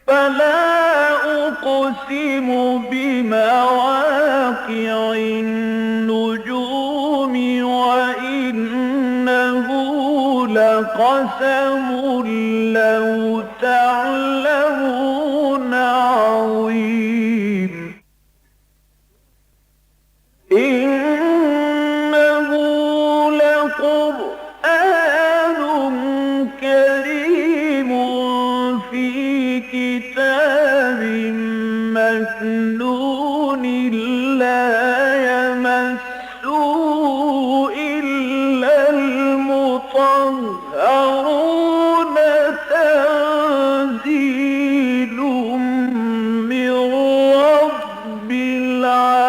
فلا أقسم بمواقع النجوم وإنه لقسم لو تعلمون عظيم إنه لقرآن كريم في كتاب مكنون لا يمسه إلا المطهرون تنزيل من رب العالمين.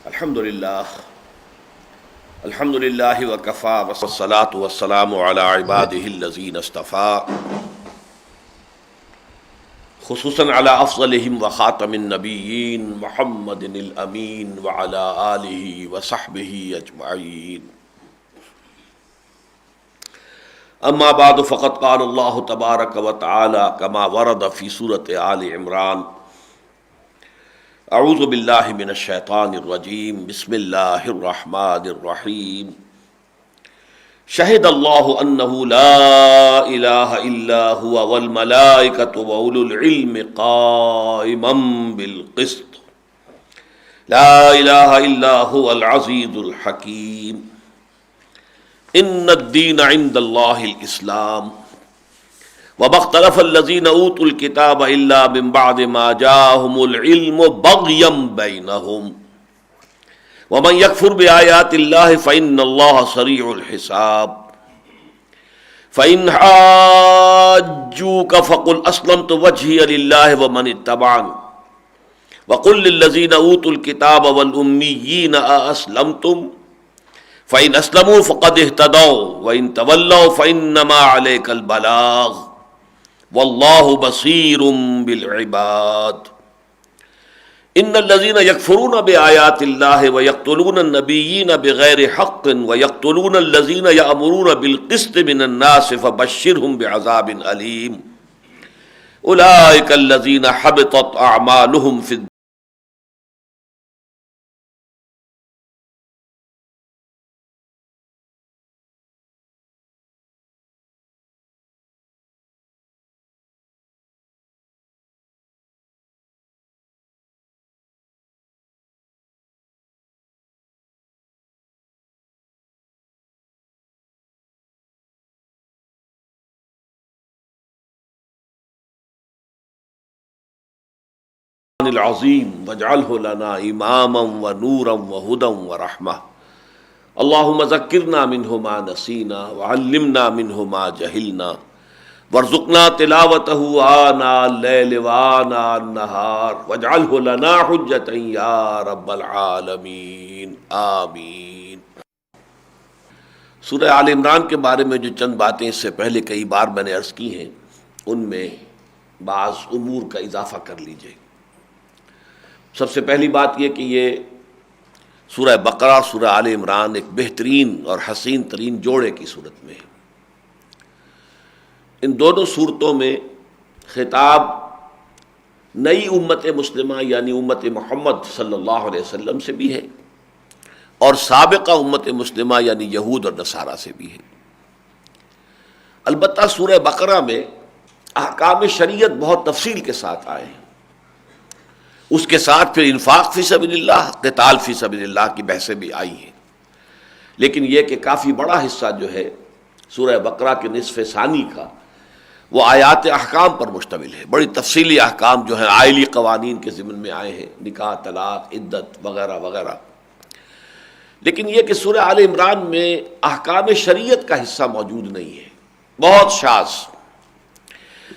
الحمد للہ وکفا والصلاة والسلام علی عباده الذین اصطفى خصوصا علی افضلهم وخاتم النبیین محمد الامین وعلی آلہ وصحبہ اجمعین. اما بعد فقد قال اللہ تبارک وتعالی کما ورد فی سورۃ آل عمران اعوذ باللہ من الشیطان الرجیم بسم اللہ الرحمن الرحیم شہد اللہ انہ لا الہ الا هو والملائکۃ واولو العلم قائما بالقسط لا الہ الا هو العزیز الحکیم ان الدین عند اللہ الاسلام وما اختلف الذین اوتوا الکتاب الا من بعد ما جاءهم العلم بغیا بینہم ومن یکفر بآیات اللہ فإن اللہ سریع الحساب فإن حاجوک فقل اسلمت وجہی للہ ومن اتبعني وقل للذین اوتوا الکتاب والامیین ااسلمتم فإن اسلموا فقد اہتدوا وإن تولوا فإنما علیک البلاغ واللہ بصیر بالعباد ان الذین یکفرون بآیات اللہ ویقتلون النبیین بغیر حق ویقتلون الذین یأمرون بالقسط من الناس فبشرهم بعذاب علیم اولئک الذین حبطت اعمالهم فی العظیم واجعلہ لنا اماما ونورا وہدی ورحمہ اللہم ذکرنا منہ ما نسینا وعلمنا منہ ما جہلنا وارزقنا تلاوتہ آناء اللیل وآناء النہار واجعلہ لنا حجتا یا رب العالمین آمین. سورہ آل عمران کے بارے میں جو چند باتیں اس سے پہلے کئی بار میں نے عرض کی ہیں ان میں بعض امور کا اضافہ کر لیجئے. سب سے پہلی بات یہ کہ یہ سورہ بقرہ اور سورہ آل عمران ایک بہترین اور حسین ترین جوڑے کی صورت میں ہے. ان دونوں صورتوں میں خطاب نئی امت مسلمہ یعنی امت محمد صلی اللہ علیہ وسلم سے بھی ہے اور سابقہ امت مسلمہ یعنی یہود اور نصارہ سے بھی ہے. البتہ سورہ بقرہ میں احکام شریعت بہت تفصیل کے ساتھ آئے ہیں. اس کے ساتھ پھر انفاق فی سبیل اللہ، قتال فی سبیل اللہ کی بحثیں بھی آئی ہیں. لیکن یہ کہ کافی بڑا حصہ جو ہے سورہ بقرہ کے نصف ثانی کا وہ آیات احکام پر مشتمل ہے. بڑی تفصیلی احکام جو ہیں آئلی قوانین کے ضمن میں آئے ہیں، نکاح، طلاق، عدت وغیرہ وغیرہ. لیکن یہ کہ سورہ آل عمران میں احکام شریعت کا حصہ موجود نہیں ہے، بہت شاذ.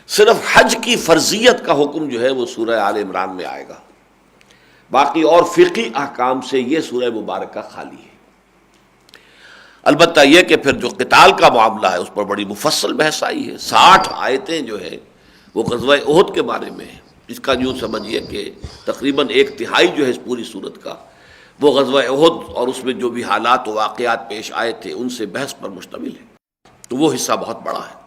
صرف حج کی فرضیت کا حکم جو ہے وہ سورہ آل عمران میں آئے گا، باقی اور فقہی احکام سے یہ سورہ مبارکہ خالی ہے. البتہ یہ کہ پھر جو قتال کا معاملہ ہے اس پر بڑی مفصل بحث آئی ہے. 60 آیتیں جو ہیں وہ غزوہ احد کے بارے میں ہیں. اس کا یوں سمجھیے کہ تقریباً 1/3 جو ہے اس پوری صورت کا وہ غزوہ احد اور اس میں جو بھی حالات و واقعات پیش آئے تھے ان سے بحث پر مشتمل ہے. تو وہ حصہ بہت بڑا ہے.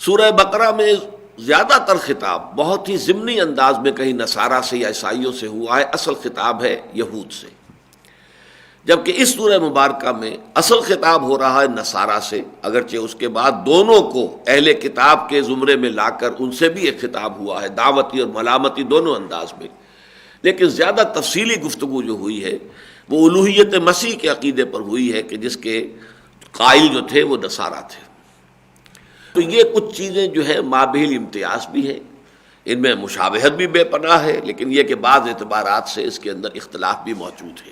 سورہ بقرہ میں زیادہ تر خطاب بہت ہی ضمنی انداز میں کہیں نصارہ سے یا عیسائیوں سے ہوا ہے. اصل خطاب ہے یہود سے، جبکہ اس سورہ مبارکہ میں اصل خطاب ہو رہا ہے نصارہ سے، اگرچہ اس کے بعد دونوں کو اہل کتاب کے زمرے میں لا کر ان سے بھی ایک خطاب ہوا ہے، دعوتی اور ملامتی دونوں انداز میں. لیکن زیادہ تفصیلی گفتگو جو ہوئی ہے وہ الوہیت مسیح کے عقیدے پر ہوئی ہے کہ جس کے قائل جو تھے وہ نصارہ تھے. تو یہ کچھ چیزیں جو ہے مابہل امتیاز بھی ہیں، ان میں مشابہت بھی بے پناہ ہے، لیکن یہ کہ بعض اعتبارات سے اس کے اندر اختلاف بھی موجود ہے.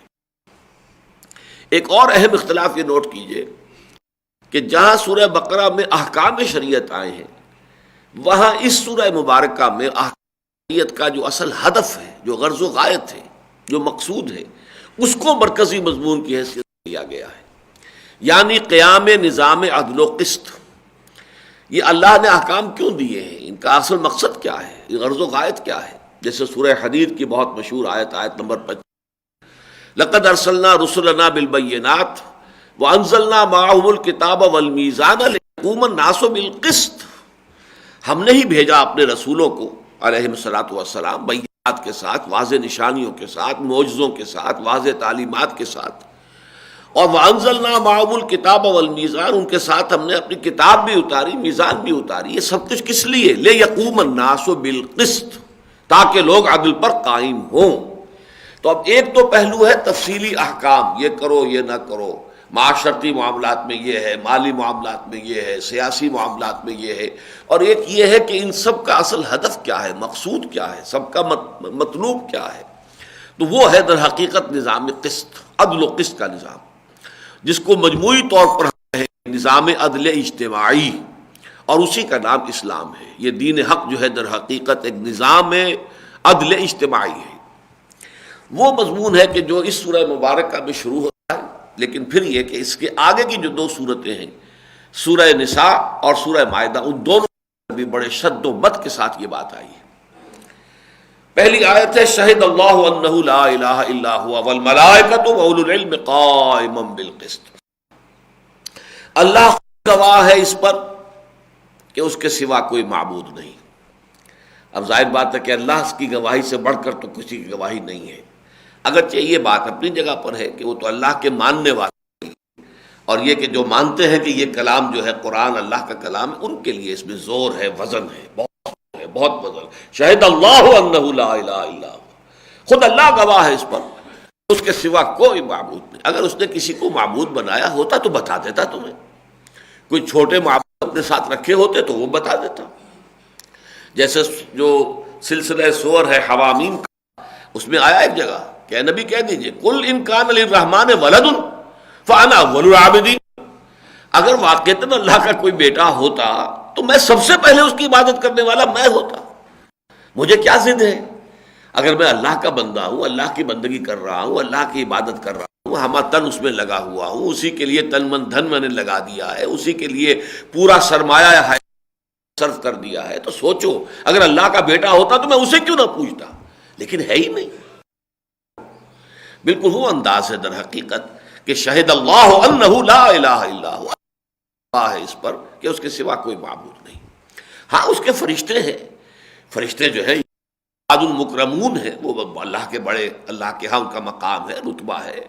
ایک اور اہم اختلاف یہ نوٹ کیجئے کہ جہاں سورہ بقرہ میں احکام شریعت آئے ہیں، وہاں اس سورہ مبارکہ میں احکام شریعت کا جو اصل ہدف ہے، جو غرض و غایت ہے، جو مقصود ہے، اس کو مرکزی مضمون کی حیثیت دیا گیا ہے. یعنی قیام نظام عدل و قسط. یہ اللہ نے احکام کیوں دیے ہیں، ان کا اصل مقصد کیا ہے، یہ غرض و غایت کیا ہے. جیسے سورہ حدید کی بہت مشہور آیت نمبر 25، لقد ارسلنا رسلنا بالبینات وانزلنا معهم الکتاب والمیزان لیقوم الناس بالقسط. ہم نے ہی بھیجا اپنے رسولوں کو علیہم الصلاۃ والسلام بینات کے ساتھ، واضح نشانیوں کے ساتھ، معجزوں کے ساتھ، واضح تعلیمات کے ساتھ، اور وانزلنا معهم الکتاب والمیزان، ان کے ساتھ ہم نے اپنی کتاب بھی اتاری، میزان بھی اتاری. یہ سب کچھ کس لیے؟ لیقوم الناس بالقسط، تاکہ لوگ عدل پر قائم ہوں. تو اب ایک تو پہلو ہے تفصیلی احکام، یہ کرو یہ نہ کرو، معاشرتی معاملات میں یہ ہے، مالی معاملات میں یہ ہے، سیاسی معاملات میں یہ ہے. اور ایک یہ ہے کہ ان سب کا اصل ہدف کیا ہے، مقصود کیا ہے، سب کا مطلوب کیا ہے. تو وہ ہے در حقیقت نظام قسط، عدل و قسط کا نظام، جس کو مجموعی طور پر ہے نظام عدل اجتماعی، اور اسی کا نام اسلام ہے. یہ دین حق جو ہے در حقیقت ایک نظام عدل اجتماعی ہے. وہ مضمون ہے کہ جو اس سورہ مبارکہ میں شروع ہوتا ہے، لیکن پھر یہ کہ اس کے آگے کی جو 2 سورتیں ہیں، سورہ نساء اور سورہ مائدہ، ان دونوں میں بھی بڑے شد و مت کے ساتھ یہ بات آئی ہے. پہلی آیت ہے شہد اللہ انہ لا الہ الا ہوا والملائکۃ واولو العلم قائما بالقسط. اللہ گواہ ہے اس پر کہ اس کے سوا کوئی معبود نہیں. اب ظاہر بات ہے کہ اللہ کی گواہی سے بڑھ کر تو کسی کی گواہی نہیں ہے. اگرچہ یہ بات اپنی جگہ پر ہے کہ وہ تو اللہ کے ماننے والے ہیں، اور یہ کہ جو مانتے ہیں کہ یہ کلام جو ہے قرآن اللہ کا کلام ہے، ان کے لیے اس میں زور ہے، وزن ہے، بہت وزن. شہد اللہ انہ لا الہ الا ہوا، خود اللہ گواہ ہے اس پر، اس کے سوا کوئی معبود نہیں. اگر اس نے کسی کو معبود بنایا ہوتا تو بتا دیتا تمہیں. کوئی چھوٹے معبود اپنے ساتھ رکھے ہوتے تو وہ بتا دیتا. جیسے جو سلسلہ سور ہے حوامیم کا، اس میں آیا ایک جگہ کہ اے نبی کہہ دیجئے قل ان کان للرحمن ولد فانا اول العابدین. اگر واقعتاً اللہ کا کوئی بیٹا ہوتا تو میں سب سے پہلے اس کی عبادت کرنے والا میں ہوتا. مجھے کیا ضد ہے؟ اگر میں اللہ کا بندہ ہوں، اللہ کی بندگی کر رہا ہوں، اللہ کی عبادت کر رہا ہوں، ہما تن اس میں لگا ہوا ہوں، اسی کے لیے تن من دھن میں نے لگا دیا ہے، اسی کے لیے پورا سرمایہ ہے صرف کر دیا ہے، تو سوچو اگر اللہ کا بیٹا ہوتا تو میں اسے کیوں نہ پوچھتا. لیکن ہے ہی نہیں. بالکل وہ انداز ہے در حقیقت کہ شہد اللہ انہ لا الہ الا ہوا، اللہ ہے اس پر کہ اس کے سوا کوئی معبود نہیں. ہاں اس کے فرشتے ہیں، فرشتے جو ہیں عباد المکرمون ہیں، وہ اللہ کے بڑے، اللہ کے ہاں ان کا مقام ہے، رتبہ ہے.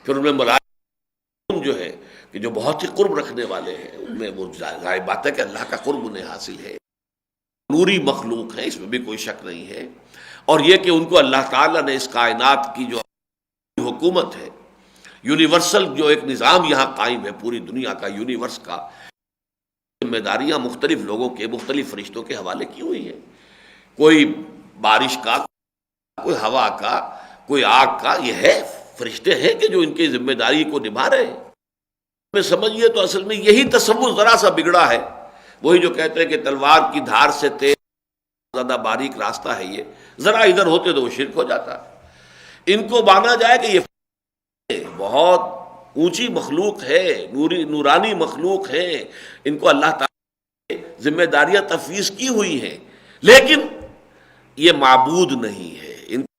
پھر ان میں ملائکہ جو ہے کہ جو بہت ہی قرب رکھنے والے ہیں، ان میں وہ ظاہر بات ہے کہ اللہ کا قرب انہیں حاصل ہے. نوری مخلوق ہے، اس میں بھی کوئی شک نہیں ہے. اور یہ کہ ان کو اللہ تعالیٰ نے اس کائنات کی جو حکومت ہے، یونیورسل جو ایک نظام یہاں قائم ہے پوری دنیا کا، یونیورس کا، ذمہ داریاں مختلف لوگوں کے، مختلف فرشتوں کے حوالے کی ہوئی ہیں. کوئی بارش کا، کوئی ہوا کا، کوئی آگ کا، یہ ہے فرشتے ہیں کہ جو ان کی ذمہ داری کو نبھا رہے ہیں. میں سمجھیے تو اصل میں یہی تصور ذرا سا بگڑا ہے. وہی جو کہتے ہیں کہ تلوار کی دھار سے تیز زیادہ باریک راستہ ہے، یہ ذرا ادھر ہوتے تو وہ شرک ہو جاتا ہے. ان کو مانا جائے کہ یہ بہت اونچی مخلوق ہے، نورانی مخلوق ہے، ان کو اللہ تعالیٰ نے ذمہ داریاں تفویض کی ہوئی ہیں، لیکن یہ معبود نہیں ہے، ان کا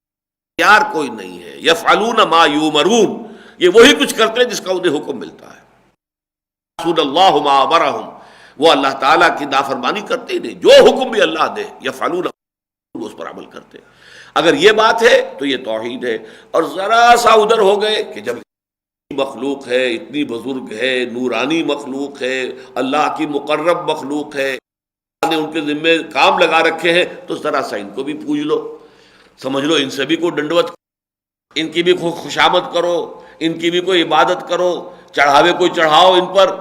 اختیار کوئی نہیں ہے. یفعلون ما یؤمرون، یہ وہی کچھ کرتے ہیں جس کا انہیں حکم ملتا ہے. رسول اللہ ما امرہم، وہ اللہ تعالیٰ کی نافرمانی کرتے ہی نہیں، جو حکم بھی اللہ دے یفعلون اس پر عمل کرتے. اگر یہ بات ہے تو یہ توحید ہے. اور ذرا سا ادھر ہو گئے کہ جب مخلوق ہے، اتنی بزرگ ہے، نورانی مخلوق ہے، اللہ کی مقرب مخلوق ہے، اللہ نے ان کے ذمے کام لگا رکھے ہیں، تو ذرا سا ان کو بھی پوج لو، سمجھ لو ان سے بھی کوئی ڈنڈوت، ان کی بھی کوئی خوشامد کرو، ان کی بھی کوئی عبادت کرو، چڑھاوے کوئی چڑھاؤ ان پر،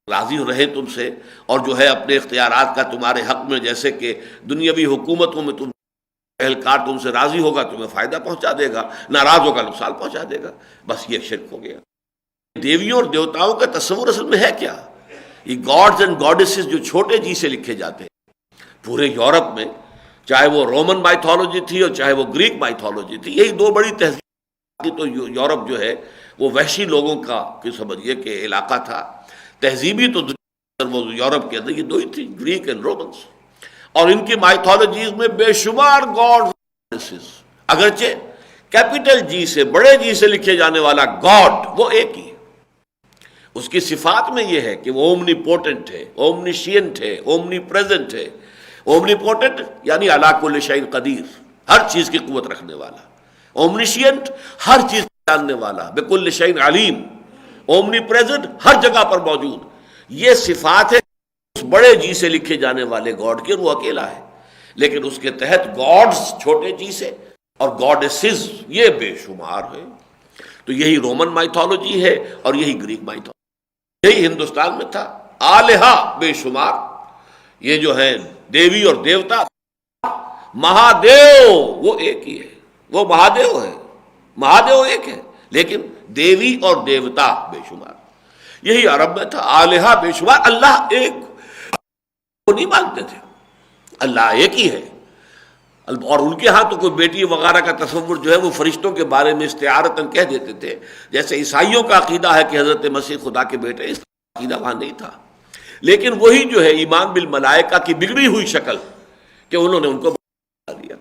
راضی رہے تم سے. اور جو ہے اپنے اختیارات کا تمہارے حق میں، جیسے کہ دنیاوی حکومتوں میں تم اہلکار تم سے راضی ہوگا تمہیں فائدہ پہنچا دے گا، ناراض ہوگا نقصان پہنچا دے گا. بس یہ شرک ہو گیا. دیویوں اور دیوتاؤں کا تصور اصل میں ہے کیا؟ یہ گاڈز اینڈ گاڈیسز جو چھوٹے جی سے لکھے جاتے ہیں پورے یورپ میں، چاہے وہ رومن مائتھولوجی تھی اور چاہے وہ گریک مائتھولوجی تھی، یہی دو بڑی تہذیب. تو یورپ جو ہے وہ وحشی لوگوں کا سمجھیے کہ علاقہ تھا. تہذیبی تو وہ یورپ کے اندر یہ دو ہی تھی، گریک اینڈ رومنس. اور ان کی مائتھولوجیز میں بے شمار گاڈ، اگرچہ کیپیٹل جی سے، بڑے جی سے لکھے جانے والا گاڈ وہ ایک ہی ہے. اس کی صفات میں یہ ہے کہ وہ اومنی پوٹنٹ ہے، اومنیشینٹ ہے، اومنی پریزنٹ ہے. اومنی پوٹنٹ یعنی علی کل شیء قدیر، ہر چیز کی قوت رکھنے والا. اومنیشینٹ ہر چیز جاننے والا، بکل شیء علیم. اومنی پریزنٹ ہر جگہ پر موجود. یہ صفات ہے اس بڑے جی سے لکھے جانے والے گاڈ کے، وہ اکیلا ہے. لیکن اس کے تحت گاڈز چھوٹے جی سے اور گاڈیسز یہ بے شمار ہے. تو یہی رومن مائتھولوجی ہے اور یہی گریک مائتھولوجی. یہی ہندوستان میں تھا. آلہا بے شمار، یہ جو ہے دیوی اور دیوتا. مہادیو وہ ایک ہی ہے، وہ مہادیو ہے، مہادیو ایک ہے، لیکن دیوی اور دیوتا بے شمار. یہی عرب میں تھا. آلہا بے شمار، اللہ ایک وہ نہیں مانتے تھے، اللہ ایک ہی ہے. اور ان کے ہاں تو کوئی بیٹی وغیرہ کا تصور جو ہے وہ فرشتوں کے بارے میں استعارتاً کہہ دیتے تھے. جیسے عیسائیوں کا عقیدہ ہے کہ حضرت مسیح خدا کے بیٹے، اس کا عقیدہ وہاں نہیں تھا. لیکن وہی جو ہے ایمان بالملائکہ کی بگڑی ہوئی شکل کہ انہوں نے ان کو بتا دیا.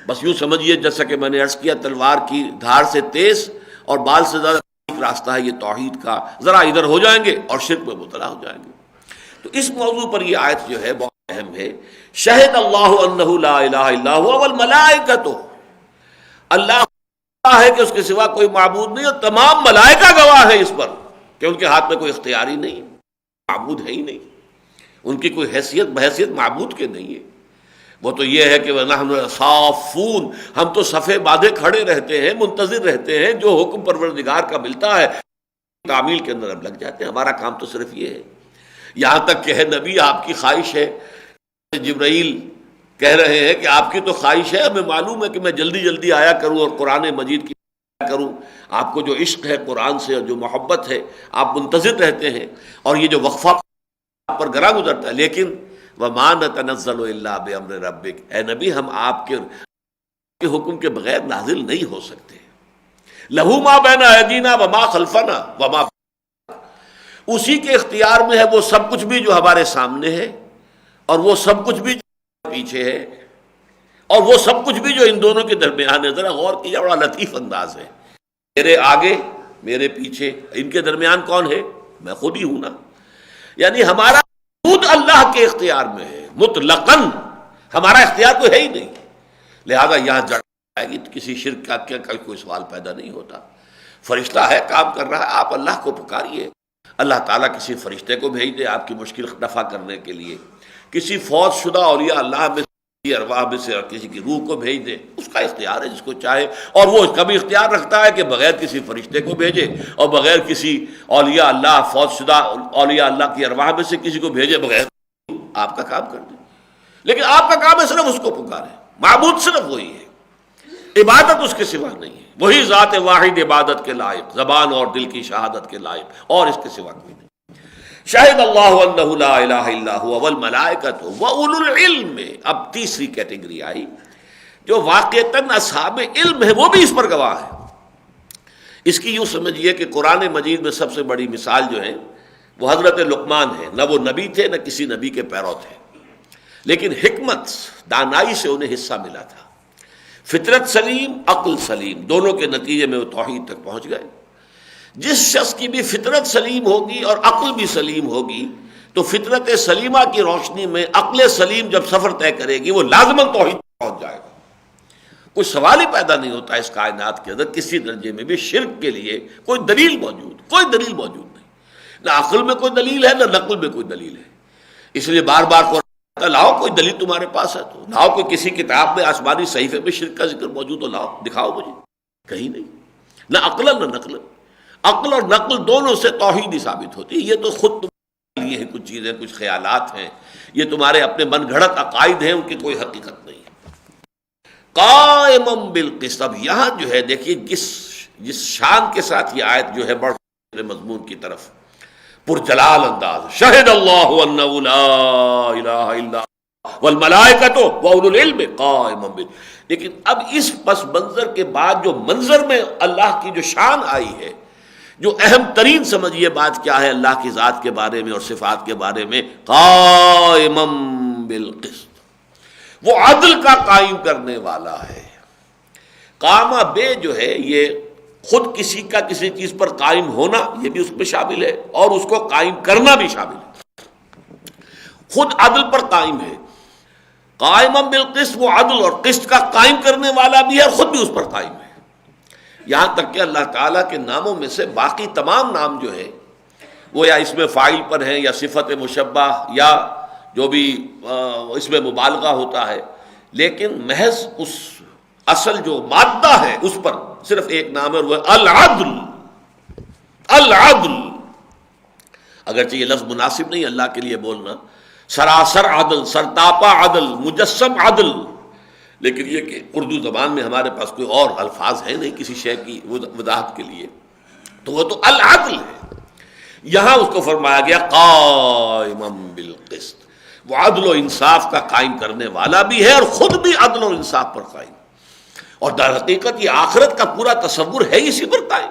بس یوں سمجھیے جیسا کہ میں نے عرض کیا، تلوار کی دھار سے تیز اور بال سے زیادہ راستہ ہے یہ توحید کا. ذرا ادھر ہو جائیں گے اور شرک میں مبتلا ہو جائیں گے. تو اس موضوع پر یہ آیت جو ہے بہت اہم ہے. شہد اللہ انہ لا الہ الا هو والملائکۃ، اللہ ہے کہ اس کے سوا کوئی معبود نہیں، اور تمام ملائکہ گواہ ہیں اس پر کہ ان کے ہاتھ میں کوئی اختیار ہی نہیں، معبود ہے ہی نہیں، ان کی کوئی حیثیت بحیثیت معبود کے نہیں ہے. وہ تو یہ ہے کہ وَنَحْنُ صَافُونَ، ہم تو صفے باندھے کھڑے رہتے ہیں، منتظر رہتے ہیں، جو حکم پروردگار کا ملتا ہے تعمیل کے اندر ہم لگ جاتے ہیں. ہمارا کام تو صرف یہ ہے. یہاں تک کہ ہے نبی آپ کی خواہش ہے، جبرائیل کہہ رہے ہیں کہ آپ کی تو خواہش ہے، ہمیں معلوم ہے کہ میں جلدی جلدی آیا کروں اور قرآن مجید کی کروں. آپ کو جو عشق ہے قرآن سے اور جو محبت ہے آپ منتظر رہتے ہیں، اور یہ جو وقفہ آپ پر گرا گزرتا ہے. لیکن وَمَا نَتَنَزَّلُ إِلَّا بِأَمْرِ رَبِّكَ، اے نبی ہم آپ کے حکم کے بغیر نازل نہیں ہو سکتے. لَهُ مَا بَيْنَ أَيْدِينَا وَمَا خَلْفَنَا وَمَا، اسی کے اختیار میں ہے وہ سب کچھ بھی جو ہمارے سامنے ہے، اور وہ سب کچھ بھی جو پیچھے ہے، اور وہ سب کچھ بھی جو ان دونوں کے درمیان ہے. ذرا غور کیجیے، بڑا لطیف انداز ہے. میرے آگے میرے پیچھے، ان کے درمیان کون ہے؟ میں خود ہی ہوں نا. یعنی ہمارا خود اللہ کے اختیار میں ہے مطلقاً، ہمارا اختیار کوئی ہے ہی نہیں. لہذا یہاں جڑ آئے گی کسی شرک کا کوئی سوال پیدا نہیں ہوتا. فرشتہ ہے کام کر رہا ہے، آپ اللہ کو پکاریے. اللہ تعالیٰ کسی فرشتے کو بھیج دے آپ کی مشکل دفع کرنے کے لیے، کسی فوت شدہ اولیاء اللہ میں ارواح میں سے اور کسی کی روح کو بھیج دے، اس کا اختیار ہے جس کو چاہے. اور وہ کبھی اختیار رکھتا ہے کہ بغیر کسی فرشتے کو بھیجے اور بغیر کسی اولیاء اللہ، فوت شدہ اولیاء اللہ کی ارواح میں سے کسی کو بھیجے بغیر آپ کا کام کر دے. لیکن آپ کا کام ہے صرف اس کو پکارے. معبود صرف وہی ہے، عبادت اس کے سوا نہیں ہے. وہی ذات واحد عبادت کے لائق، زبان اور دل کی شہادت کے لائق، اور اس کے سوا کوئی نہیں. شاہد اللہ انہ لا الہ الا هو والملائکۃ واولو العلم. اب تیسری کیٹیگری آئی جو واقعتاً اصحاب علم ہے، وہ بھی اس پر گواہ ہے. اس کی یوں سمجھیے کہ قرآن مجید میں سب سے بڑی مثال جو ہے وہ حضرت لقمان ہے. نہ وہ نبی تھے نہ کسی نبی کے پیرو تھے، لیکن حکمت دانائی سے انہیں حصہ ملا تھا. فطرت سلیم، عقل سلیم، دونوں کے نتیجے میں وہ توحید تک پہنچ گئے. جس شخص کی بھی فطرت سلیم ہوگی اور عقل بھی سلیم ہوگی تو فطرت سلیمہ کی روشنی میں عقل سلیم جب سفر طے کرے گی وہ لازماً توحید تک پہنچ جائے گا. کوئی سوال ہی پیدا نہیں ہوتا اس کائنات کے اندر کسی درجے میں بھی شرک کے لیے کوئی دلیل موجود نہیں. نہ عقل میں کوئی دلیل ہے نہ نقل میں کوئی دلیل ہے. اس لیے بار بار قرآن لاؤ کوئی دلیل تمہارے پاس ہے تو لاؤ، کوئی کسی کتاب میں آسمانی صحیفے میں شرک کا ذکر موجود ہو لاؤ دکھاؤ مجھے. کہیں نہیں، نہ عقل نہ نقل. عقل اور نقل دونوں سے توحید ہی ثابت ہوتی ہے. یہ تو خود تمہارے لیے کچھ چیزیں، کچھ خیالات ہیں، یہ تمہارے اپنے من گھڑت عقائد ہیں، ان کی کوئی حقیقت نہیں. قائمًا بالقسط. اب یہاں جو ہے دیکھیے جس شان کے ساتھ یہ آیت جو ہے بڑھ مضمون کی طرف پرجلال انداز، شہد اللہ انہ لا الہ الا والملائکۃ واولو العلم قائمًا لیکن اب اس پس منظر کے بعد جو منظر میں اللہ کی جو شان آئی ہے، جو اہم ترین سمجھیے بات کیا ہے اللہ کی ذات کے بارے میں اور صفات کے بارے میں، قائمًا بالقسط، وہ عدل کا قائم کرنے والا ہے. قامہ بے جو ہے یہ خود کسی کا کسی چیز پر قائم ہونا یہ بھی اس میں شامل ہے اور اس کو قائم کرنا بھی شامل ہے. خود عدل پر قائم ہے، قائمًا بالقسط، وہ عدل اور قسط کا قائم کرنے والا بھی ہے اور خود بھی اس پر قائم ہے. یہاں تک کہ اللہ تعالیٰ کے ناموں میں سے باقی تمام نام جو ہے وہ یا اس میں فاعل پر ہیں یا صفت مشبہ یا جو بھی اس میں مبالغہ ہوتا ہے، لیکن محض اس اصل جو مادہ ہے اس پر صرف ایک نام ہے، وہ العدل. العدل اگرچہ یہ لفظ مناسب نہیں اللہ کے لیے بولنا، سراسر عدل، سرتاپا عدل، مجسم عدل، لیکن یہ کہ اردو زبان میں ہمارے پاس کوئی اور الفاظ ہے نہیں کسی شے کی وضاحت کے لیے، تو وہ تو العدل ہے. یہاں اس کو فرمایا گیا قائمًا بالقسط، وہ عدل و انصاف کا قائم کرنے والا بھی ہے اور خود بھی عدل و انصاف پر قائم. اور در حقیقت یہ آخرت کا پورا تصور ہے اسی پر قائم.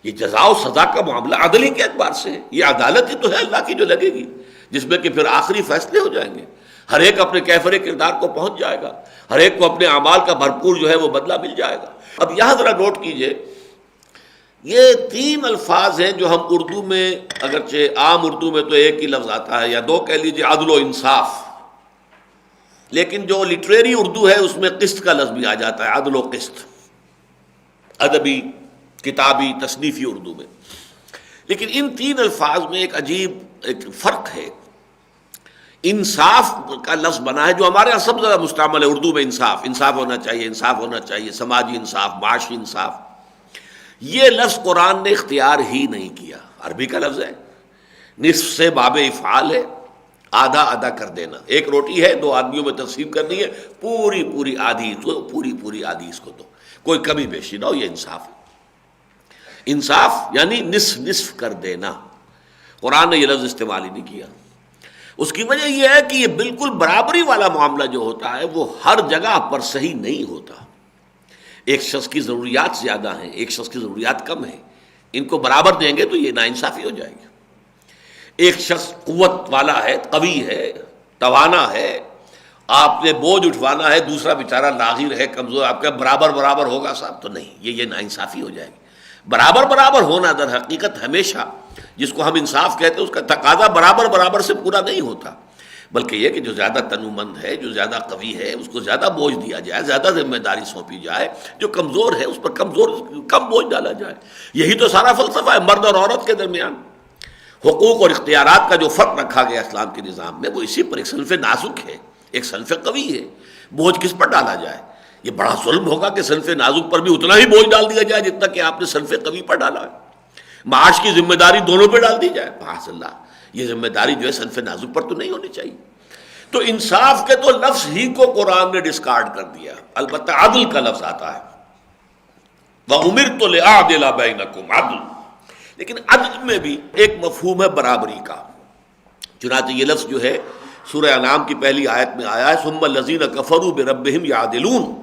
یہ جزا و سزا کا معاملہ عدل ہی کے اعتبار سے ہے، یہ عدالت ہی تو ہے اللہ کی جو لگے گی، جس میں کہ پھر آخری فیصلے ہو جائیں گے. ہر ایک اپنے کیفر کردار کو پہنچ جائے گا، ہر ایک کو اپنے اعمال کا بھرپور جو ہے وہ بدلہ مل جائے گا. اب یہاں ذرا نوٹ کیجئے، یہ تین الفاظ ہیں جو ہم اردو میں، اگرچہ عام اردو میں تو ایک ہی لفظ آتا ہے یا دو کہہ لیجئے، عدل و انصاف، لیکن جو لٹریری اردو ہے اس میں قسط کا لفظ بھی آ جاتا ہے، عدل و قسط، ادبی کتابی تصنیفی اردو میں. لیکن ان تین الفاظ میں ایک عجیب ایک فرق ہے. انصاف کا لفظ بنا ہے جو ہمارے یہاں سب سے زیادہ مستعمل ہے اردو میں، انصاف ہونا چاہیے، انصاف ہونا چاہیے، سماجی انصاف، معاشی انصاف. یہ لفظ قرآن نے اختیار ہی نہیں کیا. عربی کا لفظ ہے، نصف سے باب افعال ہے، آدھا آدھا کر دینا. ایک روٹی ہے، دو آدمیوں میں تقسیم کرنی ہے، پوری آدھی تو پوری آدھی اس کو تو کوئی کمی بیشی نہ ہو، یہ انصاف ہے. انصاف یعنی نصف کر دینا. قرآن نے یہ لفظ استعمال ہی نہیں کیا. اس کی وجہ یہ ہے کہ یہ بالکل برابری والا معاملہ جو ہوتا ہے وہ ہر جگہ پر صحیح نہیں ہوتا. ایک شخص کی ضروریات زیادہ ہیں، ایک شخص کی ضروریات کم ہیں، ان کو برابر دیں گے تو یہ ناانصافی ہو جائے گی. ایک شخص قوت والا ہے، قوی ہے، توانا ہے، آپ نے بوجھ اٹھوانا ہے، دوسرا بیچارہ لاغر ہے، کمزور، آپ کا برابر ہوگا صاحب، تو نہیں، یہ ناانصافی ہو جائے گی. برابر ہونا در حقیقت ہمیشہ جس کو ہم انصاف کہتے ہیں اس کا تقاضا برابر سے پورا نہیں ہوتا، بلکہ یہ کہ جو زیادہ تنومند ہے، جو زیادہ قوی ہے، اس کو زیادہ بوجھ دیا جائے، زیادہ ذمہ داری سونپی جائے. جو کمزور ہے اس پر کم بوجھ ڈالا جائے. یہی تو سارا فلسفہ ہے. مرد اور عورت کے درمیان حقوق اور اختیارات کا جو فرق رکھا گیا اسلام کے نظام میں وہ اسی پر. ایک صنف نازک ہے، ایک صنف قوی ہے. بوجھ کس پر ڈالا جائے؟ یہ بڑا ظلم ہوگا کہ صنف نازک پر بھی اتنا ہی بوجھ ڈال دیا جائے جتنا کہ آپ نے صنف قوی پر ڈالا ہے. معاش کی ذمہ داری دونوں پہ ڈال دی جائے. معاذ اللہ، یہ ذمہ داری جو ہے صنف نازک پر تو نہیں ہونی چاہیے. تو انصاف کے تو لفظ ہی کو قرآن نے ڈسکارڈ کر دیا. البتہ عدل کا لفظ آتا ہے، وَأُمِرْتُ لِأَعْدِلَ بَيْنَكُمْ عدل. لیکن عدل میں بھی ایک مفہوم ہے برابری کا. چنانچہ یہ لفظ جو ہے سورہ انعام کی پہلی آیت میں آیا ہے، ثُمَّ الَّذِينَ كَفَرُوا بِرَبِّهِمْ يَعْدِلُونَ.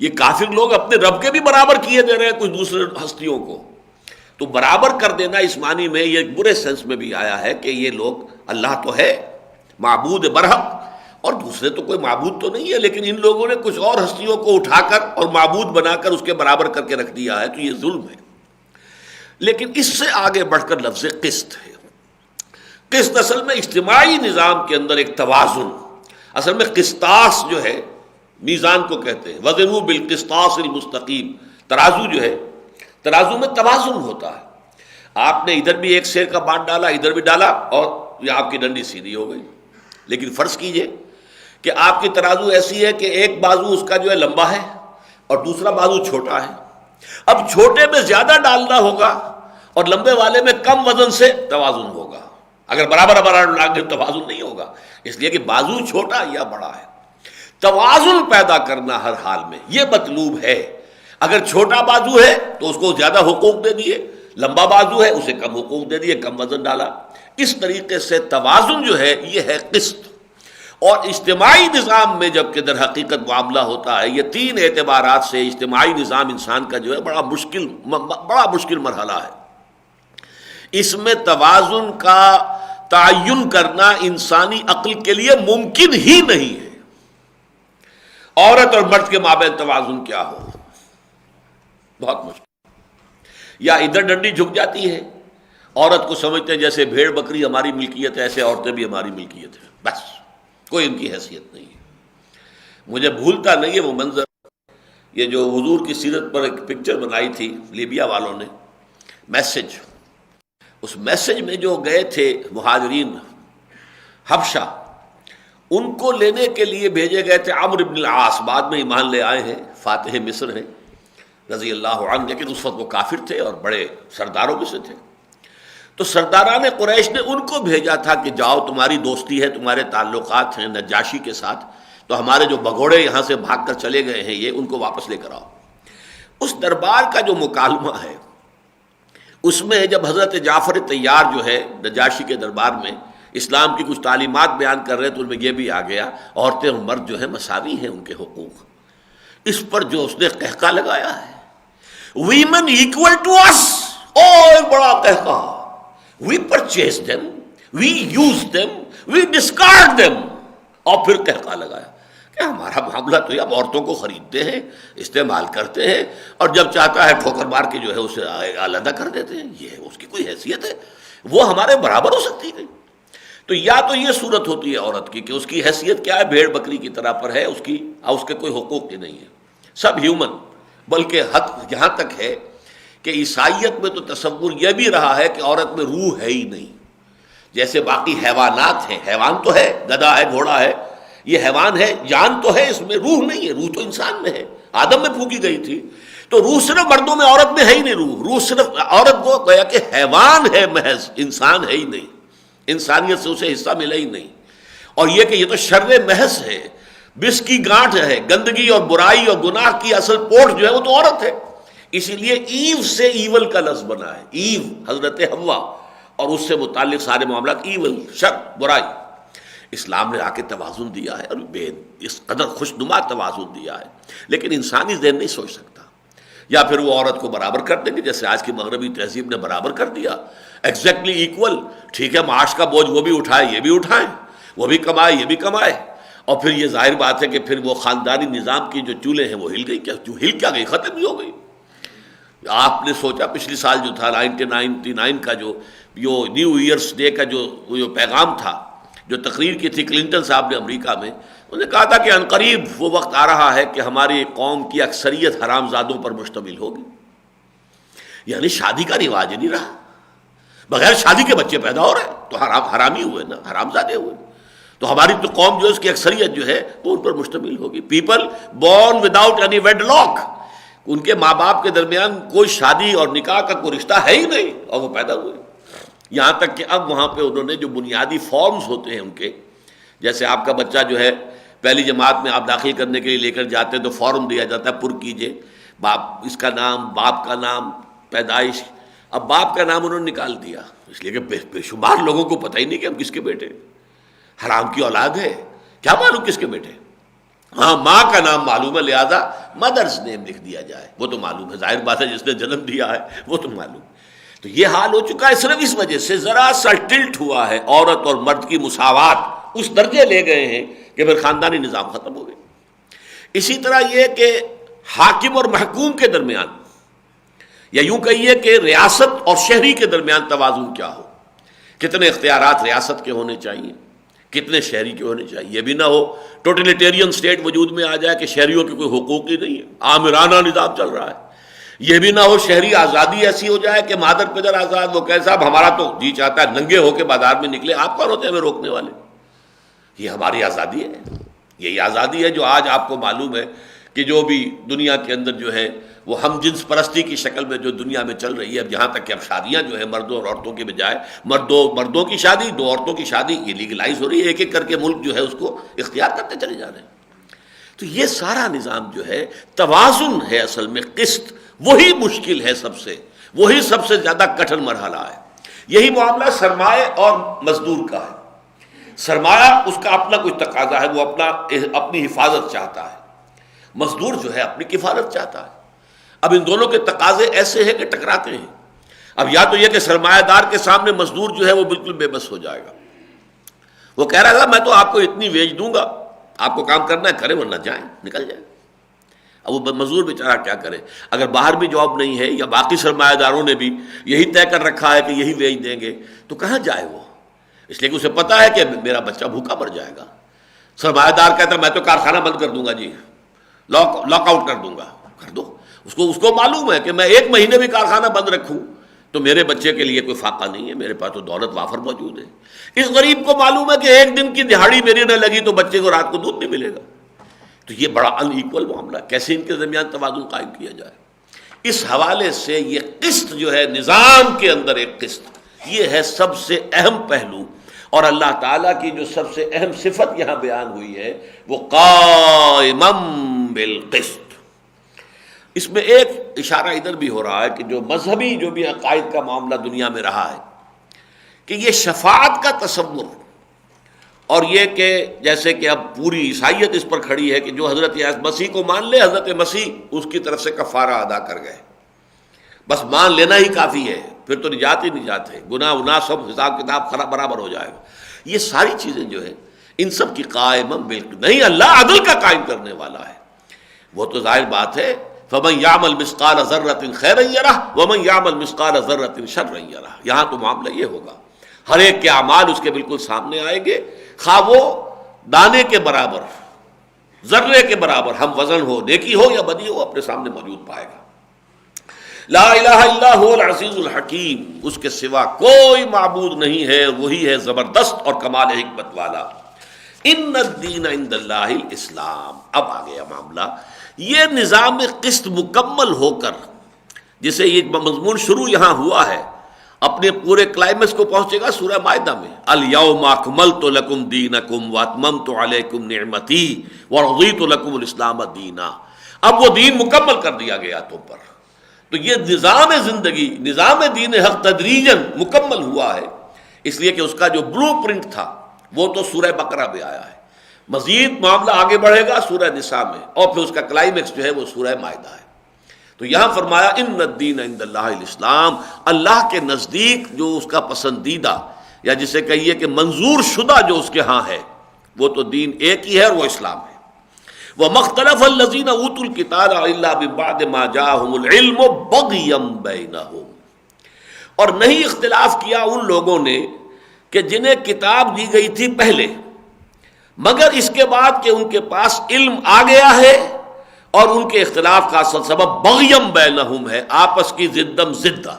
یہ کافر لوگ اپنے رب کے بھی برابر کیے دے رہے ہیں کچھ دوسرے ہستیوں کو. تو برابر کر دینا اس معنی میں یہ برے سینس میں بھی آیا ہے کہ یہ لوگ اللہ تو ہے معبود برحق اور دوسرے تو کوئی معبود تو نہیں ہے، لیکن ان لوگوں نے کچھ اور ہستیوں کو اٹھا کر اور معبود بنا کر اس کے برابر کر کے رکھ دیا ہے، تو یہ ظلم ہے. لیکن اس سے آگے بڑھ کر لفظ قسط ہے. قسط اصل میں اجتماعی نظام کے اندر ایک توازن، اصل میں قسطاس جو ہے میزان کو کہتے ہیں، وزنوا بالقسطاس المستقیم. ترازو جو ہے، ترازو میں توازن ہوتا ہے. آپ نے ادھر بھی ایک سیر کا بانٹ ڈالا، ادھر بھی ڈالا، اور یہ آپ کی ڈنڈی سیدھی ہو گئی. لیکن فرض کیجئے کہ آپ کی ترازو ایسی ہے کہ ایک بازو اس کا جو ہے لمبا ہے اور دوسرا بازو چھوٹا ہے. اب چھوٹے میں زیادہ ڈالنا ہوگا اور لمبے والے میں کم وزن سے توازن ہوگا. اگر برابر برابر ڈال دیں توازن نہیں ہوگا، اس لیے کہ بازو چھوٹا یا بڑا ہے. توازن پیدا کرنا ہر حال میں یہ مطلوب ہے. اگر چھوٹا بازو ہے تو اس کو زیادہ حقوق دے دیے، لمبا بازو ہے اسے کم حقوق دے دیے، کم وزن ڈالا. اس طریقے سے توازن جو ہے یہ ہے قسط. اور اجتماعی نظام میں جب کہ در حقیقت معاملہ ہوتا ہے، یہ تین اعتبارات سے اجتماعی نظام انسان کا جو ہے بڑا مشکل مرحلہ ہے. اس میں توازن کا تعین کرنا انسانی عقل کے لیے ممکن ہی نہیں ہے. عورت اور مرد کے مابین توازن کیا ہو، بہت مشکل. یا ادھر ڈنڈی جھک جاتی ہے، عورت کو سمجھتے ہیں جیسے بھیڑ بکری ہماری ملکیت ہے، ایسے عورتیں بھی ہماری ملکیت ہیں، بس کوئی ان کی حیثیت نہیں ہے. مجھے بھولتا نہیں ہے وہ منظر، یہ جو حضور کی سیرت پر ایک پکچر بنائی تھی لیبیا والوں نے، میسج. اس میسج میں جو گئے تھے مہاجرین حبشہ، ان کو لینے کے لیے بھیجے گئے تھے عمرو بن العاص، بعد میں ایمان لے آئے ہیں، فاتح مصر ہیں رضی اللہ عنہ، لیکن اس وقت وہ کافر تھے اور بڑے سرداروں میں سے تھے. تو سرداران قریش نے ان کو بھیجا تھا کہ جاؤ، تمہاری دوستی ہے، تمہارے تعلقات ہیں نجاشی کے ساتھ، تو ہمارے جو بگوڑے یہاں سے بھاگ کر چلے گئے ہیں یہ ان کو واپس لے کر آؤ. اس دربار کا جو مکالمہ ہے اس میں جب حضرت جعفر طیار جو ہے نجاشی کے دربار میں اسلام کی کچھ تعلیمات بیان کر رہے ہیں، تو ان میں یہ بھی آ گیا عورتیں اور مرد جو ہے مساوی ہیں ان کے حقوق. اس پر جو اس نے قہقہ لگایا ہے، ویمن ایکول ٹو اس، اور بڑا قہقہ. We purchase them, we use them, we discard them. اور پھر قہقہ لگایا کہ ہمارا معاملہ تو یہ، ہم عورتوں کو خریدتے ہیں، استعمال کرتے ہیں، اور جب چاہتا ہے ٹھوکر مار کے جو ہے اسے علیحدہ کر دیتے ہیں. یہ اس کی کوئی حیثیت ہے؟ وہ ہمارے برابر ہو سکتی ہے؟ تو یا تو یہ صورت ہوتی ہے عورت کی کہ اس کی حیثیت کیا ہے، بھیڑ بکری کی طرح پر ہے، اس کے کوئی حقوق ہی نہیں ہے، سب ہیومن. بلکہ حد یہاں تک ہے کہ عیسائیت میں تو تصور یہ بھی رہا ہے کہ عورت میں روح ہے ہی نہیں. جیسے باقی حیوانات ہیں، حیوان تو ہے، گدھا ہے، گھوڑا ہے، یہ حیوان ہے، جان تو ہے، اس میں روح نہیں ہے. روح تو انسان میں ہے، آدم میں پھونکی گئی تھی. تو روح صرف مردوں میں، عورت میں ہے ہی نہیں. روح صرف عورت کو گویا کہ حیوان ہے محض، انسان ہے ہی نہیں. انسانیت سے اسے حصہ ملا ہی نہیں. اور یہ کہ یہ تو شر محض ہے، بس کی گانٹھ ہے، گندگی اور برائی اور گناہ کی اصل پوٹ جو ہے وہ تو عورت ہے. اسی لیے ایو سے ایول کا لفظ بنا ہے. ایو حضرت حوا، اور اس سے متعلق سارے معاملات ایول، شر، برائی. اسلام نے آ کے توازن دیا ہے، اور اس قدر خوشنما توازن دیا ہے. لیکن انسانی ذہن نہیں سوچ سکتا. یا پھر وہ عورت کو برابر کر دیں گے جیسے آج کی مغربی تہذیب نے برابر کر دیا، ایگزیکٹلی ایکول. ٹھیک ہے، معاش کا بوجھ وہ بھی اٹھائے، یہ بھی اٹھائیں، وہ بھی کمائے، یہ بھی کمائے. اور پھر یہ ظاہر بات ہے کہ پھر وہ خاندانی نظام کی جو چولہے ہیں وہ ہل گئی. کیا ہل کیا گئی؟ ختم ہی ہو گئی. آپ نے سوچا پچھلی سال جو تھا 1999 کا جو نیو ایئرس ڈے کا جو پیغام تھا، جو تقریر کی تھی کلنٹن صاحب نے امریکہ میں، انہوں نے کہا تھا کہ عنقریب وہ وقت آ رہا ہے کہ ہماری قوم کی اکثریت حرام زادوں پر مشتمل ہوگی. یعنی شادی کا رواج نہیں رہا، بغیر شادی کے بچے پیدا ہو رہے ہیں تو حرامی ہوئے نا، حرام زادے ہوئے. تو ہماری تو قوم جو ہے اس کی اکثریت جو ہے وہ ان پر مشتمل ہوگی. People born without any wedlock, ان کے ماں باپ کے درمیان کوئی شادی اور نکاح کا کوئی رشتہ ہے ہی نہیں، اور وہ پیدا ہوئے. یہاں تک کہ اب وہاں پہ انہوں نے جو بنیادی فارمز ہوتے ہیں ان کے، جیسے آپ کا بچہ جو ہے پہلی جماعت میں آپ داخل کرنے کے لیے لے کر جاتے ہیں تو فارم دیا جاتا ہے، پر کیجئے باپ، اس کا نام، باپ کا نام، پیدائش. اب باپ کا نام انہوں نے نکال دیا، اس لیے کہ بے شمار لوگوں کو پتہ ہی نہیں کہ ہم کس کے بیٹے. حرام کی اولاد ہے، کیا معلوم کس کے بیٹے. ہاں ماں کا نام معلوم ہے لہذا مدرس نیم لکھ دیا جائے، وہ تو معلوم ہے، ظاہر بات ہے جس نے جنم دیا ہے وہ تو معلوم۔ تو یہ حال ہو چکا ہے صرف اس وجہ سے ذرا سا ٹلٹ ہوا ہے، عورت اور مرد کی مساوات اس درجے لے گئے ہیں کہ پھر خاندانی نظام ختم ہو گئے۔ اسی طرح یہ کہ حاکم اور محکوم کے درمیان، یا یوں کہیے کہ ریاست اور شہری کے درمیان توازن کیا ہو، کتنے اختیارات ریاست کے ہونے چاہیے، کتنے شہری کے ہونے چاہیے، یہ بھی نہ ہو ٹوٹلیٹیرین سٹیٹ وجود میں آ جائے کہ شہریوں کے کوئی حقوق ہی نہیں ہے، آمرانہ نظام چل رہا ہے۔ یہ بھی نہ ہو شہری آزادی ایسی ہو جائے کہ مادر پدر آزاد، وہ کہے صاحب ہمارا تو جی چاہتا ہے ننگے ہو کے بازار میں نکلے، آپ کون ہوتے ہیں ہمیں روکنے والے؟ یہ ہماری آزادی ہے، یہی آزادی ہے جو آج آپ کو معلوم ہے کہ جو بھی دنیا کے اندر جو ہے وہ ہم جنس پرستی کی شکل میں جو دنیا میں چل رہی ہے، اب یہاں تک کہ اب شادیاں جو ہے مردوں اور عورتوں کے بجائے مردوں کی شادی، دو عورتوں کی شادی، یہ لیگلائز ہو رہی ہے، ایک ایک کر کے ملک جو ہے اس کو اختیار کرتے چلے جا رہے ہیں۔ تو یہ سارا نظام جو ہے توازن ہے، اصل میں قسط وہی مشکل ہے، وہی سب سے زیادہ کٹھن مرحلہ ہے۔ یہی معاملہ سرمایہ اور مزدور کا ہے۔ سرمایہ اس کا اپنا کچھ تقاضا ہے، وہ اپنی حفاظت چاہتا ہے، مزدور جو ہے اپنی کفالت چاہتا ہے۔ اب ان دونوں کے تقاضے ایسے ہیں کہ ٹکراتے ہیں۔ اب یا تو یہ کہ سرمایہ دار کے سامنے مزدور جو ہے وہ بالکل بے بس ہو جائے گا، وہ کہہ رہا تھا میں تو آپ کو اتنی ویج دوں گا، آپ کو کام کرنا ہے کریں ورنہ جائیں، نکل جائیں۔ اب وہ مزدور بیچارہ کیا کرے؟ اگر باہر بھی جاب نہیں ہے یا باقی سرمایہ داروں نے بھی یہی طے کر رکھا ہے کہ یہی ویج دیں گے، تو کہاں جائے وہ؟ اس لیے کہ اسے پتا ہے کہ میرا بچہ بھوکا مر جائے گا۔ سرمایہ دار کہتا ہے میں تو کارخانہ بند کر دوں گا، جی لاک آؤٹ کر دوں گا، کر دو۔ اس کو معلوم ہے کہ میں ایک مہینے بھی کارخانہ بند رکھوں تو میرے بچے کے لیے کوئی فاقہ نہیں ہے، میرے پاس تو دولت وافر موجود ہے۔ اس غریب کو معلوم ہے کہ ایک دن کی دہاڑی میری نہ لگی تو بچے کو رات کو دودھ نہیں ملے گا۔ تو یہ بڑا ان ایکول معاملہ، کیسے ان کے درمیان توازن قائم کیا جائے؟ اس حوالے سے یہ قسط جو ہے نظام کے اندر ایک قسط، یہ ہے سب سے اہم پہلو، اور اللہ تعالیٰ کی جو سب سے اہم صفت یہاں بیان ہوئی ہے وہ قائمًا بالقسط۔ اس میں ایک اشارہ ادھر بھی ہو رہا ہے کہ جو مذہبی جو بھی عقائد کا معاملہ دنیا میں رہا ہے کہ یہ شفاعت کا تصور، اور یہ کہ جیسے کہ اب پوری عیسائیت اس پر کھڑی ہے کہ جو حضرت مسیح کو مان لے، حضرت مسیح اس کی طرف سے کفارہ ادا کر گئے، بس مان لینا ہی کافی ہے، پھر تو نجات ہی نجات ہے، گناہ سب حساب کتاب برابر ہو جائے گا۔ یہ ساری چیزیں جو ہے ان سب کی قائم بالکل نہیں، اللہ عدل کا قائم کرنے والا ہے۔ وہ تو ظاہر بات ہے فَمَنْ يَعْمَلْ مِثْقَالَ ذَرَّةٍ خَيْرًا يَرَهُ وَمَنْ يَعْمَلْ مِثْقَالَ ذَرَّةٍ شَرًّا يَرَهُ۔ یہاں تو معاملہ یہ ہوگا، ہر ایک کے اعمال اس کے بالکل سامنے آئیں گے، خواہ وہ دانے کے برابر، ذرے کے برابر ہم وزن ہو، نیکی ہو یا بدی ہو، اپنے سامنے موجود پائے گا۔ لا الہ الا هو العزیز الحکیم، اس کے سوا کوئی معبود نہیں ہے، وہی ہے زبردست اور کمال حکمت والا۔ ان الدین عند اللہ الاسلام۔ اب آ گیا معاملہ، یہ نظام قسط مکمل ہو کر جسے یہ مضمون شروع یہاں ہوا ہے اپنے پورے کلائمیکس کو پہنچے گا سورہ مائدہ میں، الیوم اکملت لکم دینکم واتممت علیکم نعمتی ورضیت لکم الاسلام دینا۔ اب وہ دین مکمل کر دیا گیا تم پر، تو یہ نظام زندگی، نظام دین حق تدریجاً مکمل ہوا ہے، اس لیے کہ اس کا جو بلو پرنٹ تھا وہ تو سورہ بقرہ میں آیا ہے، مزید معاملہ آگے بڑھے گا سورہ نساء میں، اور پھر اس کا کلائمیکس جو ہے وہ سورہ مائدہ ہے۔ تو یہاں فرمایا ان الدین عند اللہ الاسلام، اللہ کے نزدیک جو اس کا پسندیدہ یا جسے کہیے کہ منظور شدہ جو اس کے ہاں ہے وہ تو دین ایک ہی ہے، اور وہ اسلام ہے۔ وَمَا اخْتَلَفَ الَّذِينَ أُوتُوا الْكِتَابَ إِلَّا مِن بَعْدِ مَا جَاءَهُمُ الْعِلْمُ بَغْيًا بَيْنَهُمْ، اور نہیں اختلاف کیا ان لوگوں نے کہ جنہیں کتاب دی گئی تھی پہلے، مگر اس کے بعد کہ ان کے پاس علم آ گیا ہے، اور ان کے اختلاف کا اصل سبب بغیم بینہم ہے، آپس کی ضدم ضدہ،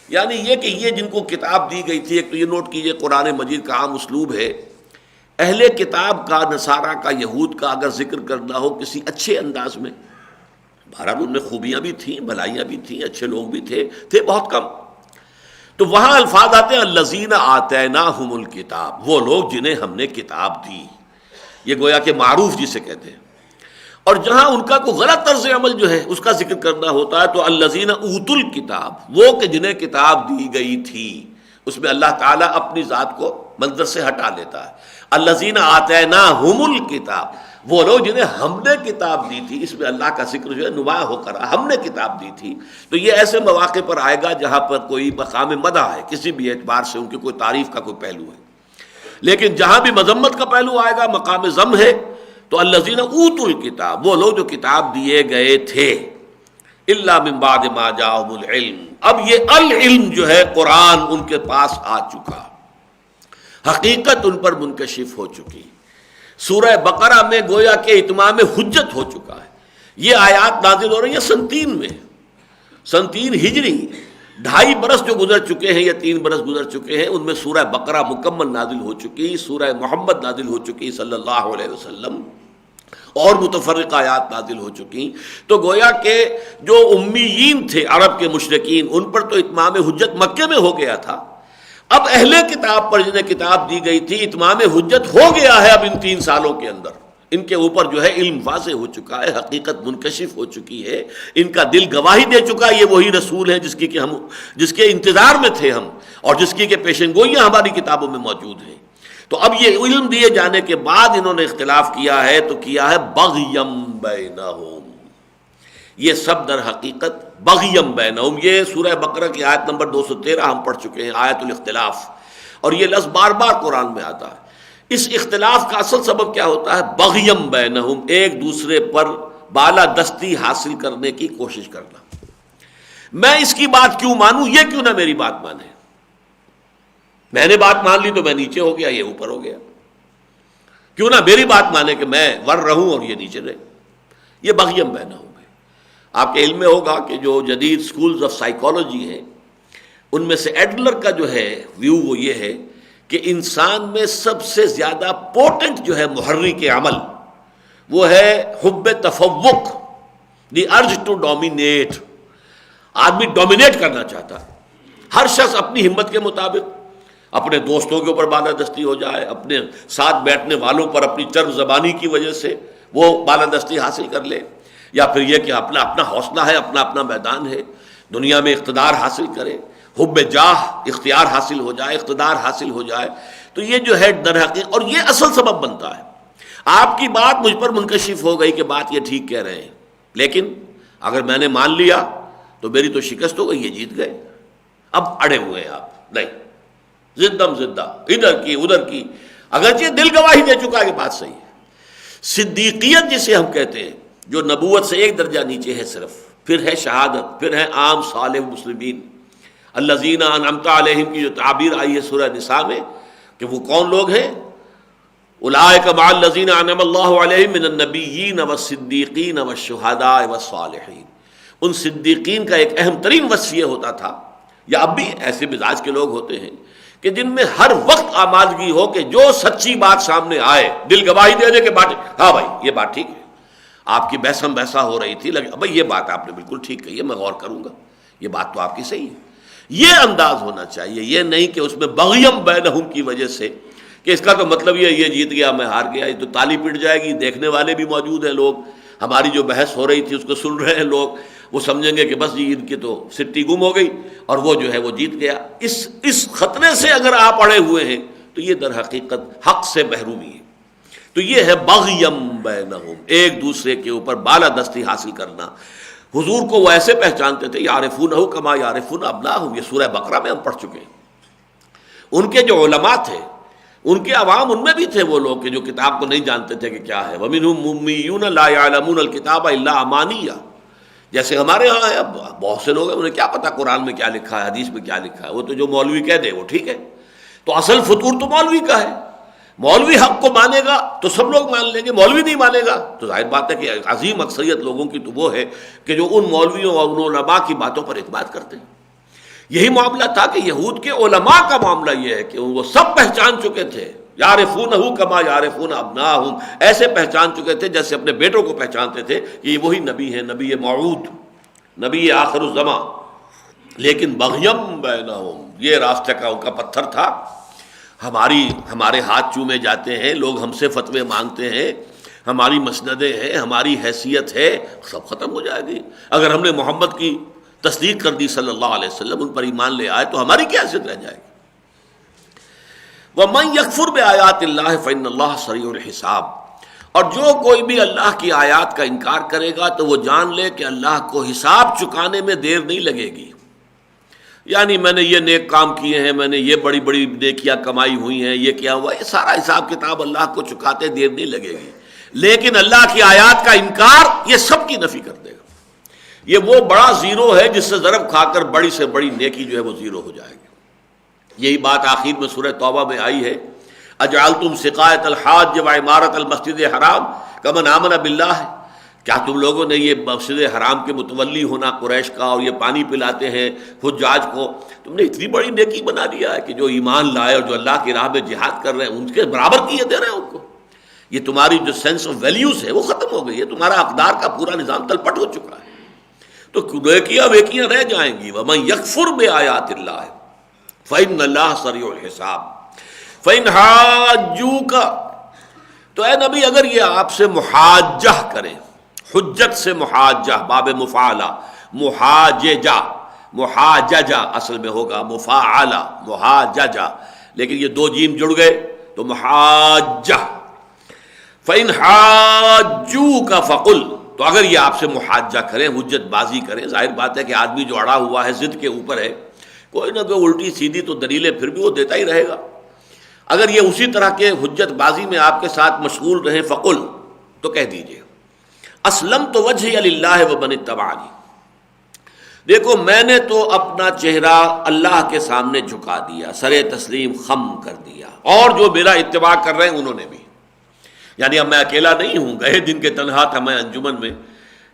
یعنی یہ کہ یہ جن کو کتاب دی گئی تھی، ایک تو یہ نوٹ کیجئے قرآن مجید کا عام اسلوب ہے، اہل کتاب کا، نصارہ کا، یہود کا اگر ذکر کرنا ہو کسی اچھے انداز میں، بہرحال ان میں خوبیاں بھی تھیں، بھلائیاں بھی تھیں، اچھے لوگ بھی تھے بہت کم، تو وہاں الفاظ آتے ہیں الذین آتیناہم الکتاب، وہ لوگ جنہیں ہم نے کتاب دی، یہ گویا کہ معروف جسے کہتے ہیں، اور جہاں ان کا کوئی غلط طرز عمل جو ہے اس کا ذکر کرنا ہوتا ہے تو الذین اوتوا الکتاب، وہ کہ جنہیں کتاب دی گئی تھی، اس میں اللہ تعالیٰ اپنی ذات کو منظر سے ہٹا لیتا ہے۔ الذین آتیناہم الکتاب، وہ لوگ جنہیں ہم نے کتاب دی تھی، اس میں اللہ کا ذکر جو ہے نمایاں ہو کر ہم نے کتاب دی تھی، تو یہ ایسے مواقع پر آئے گا جہاں پر کوئی مقام مدح ہے، کسی بھی اعتبار سے ان کی کوئی تعریف کا کوئی پہلو ہے. لیکن جہاں بھی مذمت کا پہلو آئے گا، مقام ذم ہے، تو الذین اوتوا الکتاب، وہ لوگ جو کتاب دیے گئے تھے، الا من بعد ما جاءہم العلم، اب یہ العلم جو ہے قرآن ان کے پاس آ چکا، حقیقت ان پر منکشف ہو چکی. سورہ بقرہ میں گویا کہ اتمام حجت ہو چکا ہے. یہ آیات نازل ہو رہی ہیں سن 3 میں، سن 3 ہجری، 2.5 برس جو گزر چکے ہیں یا 3 برس گزر چکے ہیں، ان میں سورہ بقرہ مکمل نازل ہو چکی، سورہ محمد نازل ہو چکی صلی اللہ علیہ وسلم، اور متفرقہ آیات نازل ہو چکی. تو گویا کہ جو امیین تھے عرب کے مشرکین، ان پر تو اتمام حجت مکے میں ہو گیا تھا. اب اہل کتاب پر جنہیں کتاب دی گئی تھی، اتمام حجت ہو گیا ہے. اب ان 3 سالوں کے اندر ان کے اوپر جو ہے علم واضح ہو چکا ہے، حقیقت منکشف ہو چکی ہے، ان کا دل گواہی دے چکا ہے یہ وہی رسول ہے جس کے انتظار میں تھے ہم، اور جس کی کہ پیشن گوئیاں ہماری کتابوں میں موجود ہیں. تو اب یہ علم دیے جانے کے بعد انہوں نے اختلاف کیا ہے، تو کیا ہے بغیم بینہم. یہ سب در حقیقت بغیم بینہم، یہ سورہ بقرہ کی آیت نمبر 213 ہم پڑھ چکے ہیں، آیت الاختلاف، اور یہ لفظ بار بار قرآن میں آتا ہے. اس اختلاف کا اصل سبب کیا ہوتا ہے؟ بغیم بینہم، ایک دوسرے پر بالا دستی حاصل کرنے کی کوشش کرنا. میں اس کی بات کیوں مانوں، یہ کیوں نہ میری بات مانے. میں نے بات مان لی تو میں نیچے ہو گیا، یہ اوپر ہو گیا. کیوں نہ میری بات مانے کہ میں ور رہوں اور یہ نیچے رہے. یہ بغیم بینہم. آپ کے علم میں ہوگا کہ جو جدید سکولز آف سائیکالوجی ہیں، ان میں سے ایڈلر کا جو ہے ویو وہ یہ ہے کہ انسان میں سب سے زیادہ پوٹنٹ جو ہے محرک عمل وہ ہے حب تفوق، دی ارج ٹو ڈومینیٹ. آدمی ڈومینیٹ کرنا چاہتا ہے. ہر شخص اپنی ہمت کے مطابق اپنے دوستوں کے اوپر بالادستی ہو جائے، اپنے ساتھ بیٹھنے والوں پر اپنی چرب زبانی کی وجہ سے وہ بالادستی حاصل کر لے، یا پھر یہ کہ اپنا اپنا حوصلہ ہے، اپنا اپنا میدان ہے، دنیا میں اقتدار حاصل کرے، حب جاہ اختیار حاصل ہو جائے، اقتدار حاصل ہو جائے. تو یہ جو ہے در حقیقت، اور یہ اصل سبب بنتا ہے. آپ کی بات مجھ پر منکشف ہو گئی کہ بات یہ ٹھیک کہہ رہے ہیں، لیکن اگر میں نے مان لیا تو میری تو شکست ہو گئی، یہ جیت گئے. اب اڑے ہوئے ہیں آپ، نہیں، زدم زدہ ادھر کی ادھر کی، اگرچہ دل گواہی دے چکا کہ بات صحیح ہے. صدیقیت جسے ہم کہتے ہیں، جو نبوت سے ایک درجہ نیچے ہے صرف، پھر ہے شہادت، پھر ہے عام صالح مسلمین، الذین انعمت علیہم کی جو تعبیر آئی ہے سورہ نساء میں، کہ وہ کون لوگ ہیں؟ اولئک مع الذین انعم اللہ علیہم من النبیین والصدیقین والشہداء والصالحین. ان صدیقین کا ایک اہم ترین وصف یہ ہوتا تھا، یا اب بھی ایسے مزاج کے لوگ ہوتے ہیں کہ جن میں ہر وقت آمادگی ہو کہ جو سچی بات سامنے آئے دل گواہی دے دے کہ بات، ہاں بھائی یہ بات ٹھیک ہے، آپ کی بحثم بحثہ ہو رہی تھی، لگا بھائی یہ بات آپ نے بالکل ٹھیک کہی ہے، میں غور کروں گا، یہ بات تو آپ کی صحیح ہے. یہ انداز ہونا چاہیے، یہ نہیں کہ اس میں بغیم بینہم کی وجہ سے کہ اس کا تو مطلب یہ جیت گیا میں ہار گیا، یہ تو تالی پٹ جائے گی. دیکھنے والے بھی موجود ہیں لوگ، ہماری جو بحث ہو رہی تھی اس کو سن رہے ہیں لوگ، وہ سمجھیں گے کہ بس جی ان کی تو سٹی گم ہو گئی اور وہ جو ہے وہ جیت گیا. اس خطرے سے اگر آپ اڑے ہوئے ہیں تو یہ در حقیقت حق سے محرومی ہے. تو یہ ہے بغیم بینہم، ایک دوسرے کے اوپر بالادستی حاصل کرنا. حضور کو وہ ایسے پہچانتے تھے، یعرفونہ کما یعرفون ابناہم، یہ سورہ بقرہ میں ہم پڑھ چکے ہیں. ان کے جو علماء تھے، ان کے عوام، ان میں بھی تھے وہ لوگ کہ جو کتاب کو نہیں جانتے تھے کہ کیا ہے. وَمِنْهُمْ أُمِّيُّونَ لَا يَعْلَمُونَ الْكِتَابَ إِلَّا أَمَانِيَّ. جیسے ہمارے ہاں ہے، اب بہت سے لوگ ہیں انہیں کیا پتا قرآن میں کیا لکھا ہے، حدیث میں کیا لکھا ہے، وہ تو جو مولوی کہہ دے وہ ٹھیک ہے. تو اصل فطور تو مولوی کا ہے. مولوی حق کو مانے گا تو سب لوگ مان لیں گے، مولوی نہیں مانے گا تو ظاہر بات ہے کہ عظیم اکثریت لوگوں کی تو وہ ہے کہ جو ان مولویوں اور ان علماء کی باتوں پر اعتماد کرتے ہیں. یہی معاملہ تھا کہ یہود کے علماء کا معاملہ یہ ہے کہ وہ سب پہچان چکے تھے، یعرفونہ کما یعرفون ابناہم، ایسے پہچان چکے تھے جیسے اپنے بیٹوں کو پہچانتے تھے کہ یہ وہی نبی ہے، نبی موعود، نبی آخر الزمان. لیکن بغیم بینہم، یہ راستے کا ان کا پتھر تھا. ہمارے ہاتھ چومے جاتے ہیں لوگ، ہم سے فتوے مانگتے ہیں، ہماری مسندیں ہیں، ہماری حیثیت ہے، سب ختم ہو جائے گی. اگر ہم نے محمد کی تصدیق کر دی صلی اللہ علیہ وسلم، ان پر ایمان لے آئے تو ہماری کیا حیثیت رہ جائے گی. وَمَن يَكْفُرْ بِآيَاتِ اللَّهِ فَإِنَّ اللَّهَ سَرِيعُ الْحِسَابِ. اور جو کوئی بھی اللہ کی آیات کا انکار کرے گا تو وہ جان لے کہ اللہ کو حساب چکانے میں دیر نہیں لگے گی. یعنی میں نے یہ نیک کام کیے ہیں، میں نے یہ بڑی بڑی نیکیاں کمائی ہوئی ہیں، یہ کیا ہوا، یہ سارا حساب کتاب اللہ کو چکاتے دیر نہیں لگے گی. لیکن اللہ کی آیات کا انکار یہ سب کی نفی کر دے گا. یہ وہ بڑا زیرو ہے جس سے ضرب کھا کر بڑی سے بڑی نیکی جو ہے وہ زیرو ہو جائے گی. یہی بات آخر میں سورہ توبہ میں آئی ہے، اجعلتم سقایۃ الحاج وعمارۃ المسجد الحرام کمن آمن باللہ، کیا تم لوگوں نے یہ مسجد حرام کے متولی ہونا قریش کا اور یہ پانی پلاتے ہیں حجاج کو، تم نے اتنی بڑی نیکی بنا دیا ہے کہ جو ایمان لائے اور جو اللہ کی راہ میں جہاد کر رہے ہیں ان کے برابر کیے دے رہے ہیں ان کو. یہ تمہاری جو سینس آف ویلیوز ہے وہ ختم ہو گئی ہے، تمہارا اقدار کا پورا نظام تلپٹ ہو چکا ہے. تو نیکیاں ویکیاں رہ جائیں گی. وَمَن يَكْفُرْ بِآيَاتِ اللَّهِ فَإِنَّ اللَّهَ سَرِيعُ الْحِسَابِ فَإِنْ حَاجُّوكَ، تو اے نبی اگر یہ آپ سے محاجہ کریں، حجت سے محاجہ باب مفعلہ، محاججہ اصل میں ہوگا مفاعلہ محاججہ، لیکن یہ دو جیم جڑ گئے تو محاجہ. فَإِنْ حَاجُّوكَ فَقُلْ، تو اگر یہ آپ سے محاجہ کریں، حجت بازی کریں، ظاہر بات ہے کہ آدمی جو اڑا ہوا ہے ضد کے اوپر ہے، کوئی نہ کوئی الٹی سیدھی تو دلیلیں پھر بھی وہ دیتا ہی رہے گا. اگر یہ اسی طرح کے حجت بازی میں آپ کے ساتھ مشغول رہے، فقل، تو کہہ دیجئے اسلمت وجہی للہ ومن اتبعنی، دیکھو میں نے تو اپنا چہرہ اللہ کے سامنے جھکا دیا، سر تسلیم خم کر دیا، اور جو میرا اتباع کر رہے ہیں انہوں نے بھی. یعنی اب میں اکیلا نہیں ہوں. گئے دن کے تنہا تھا میں انجمن میں،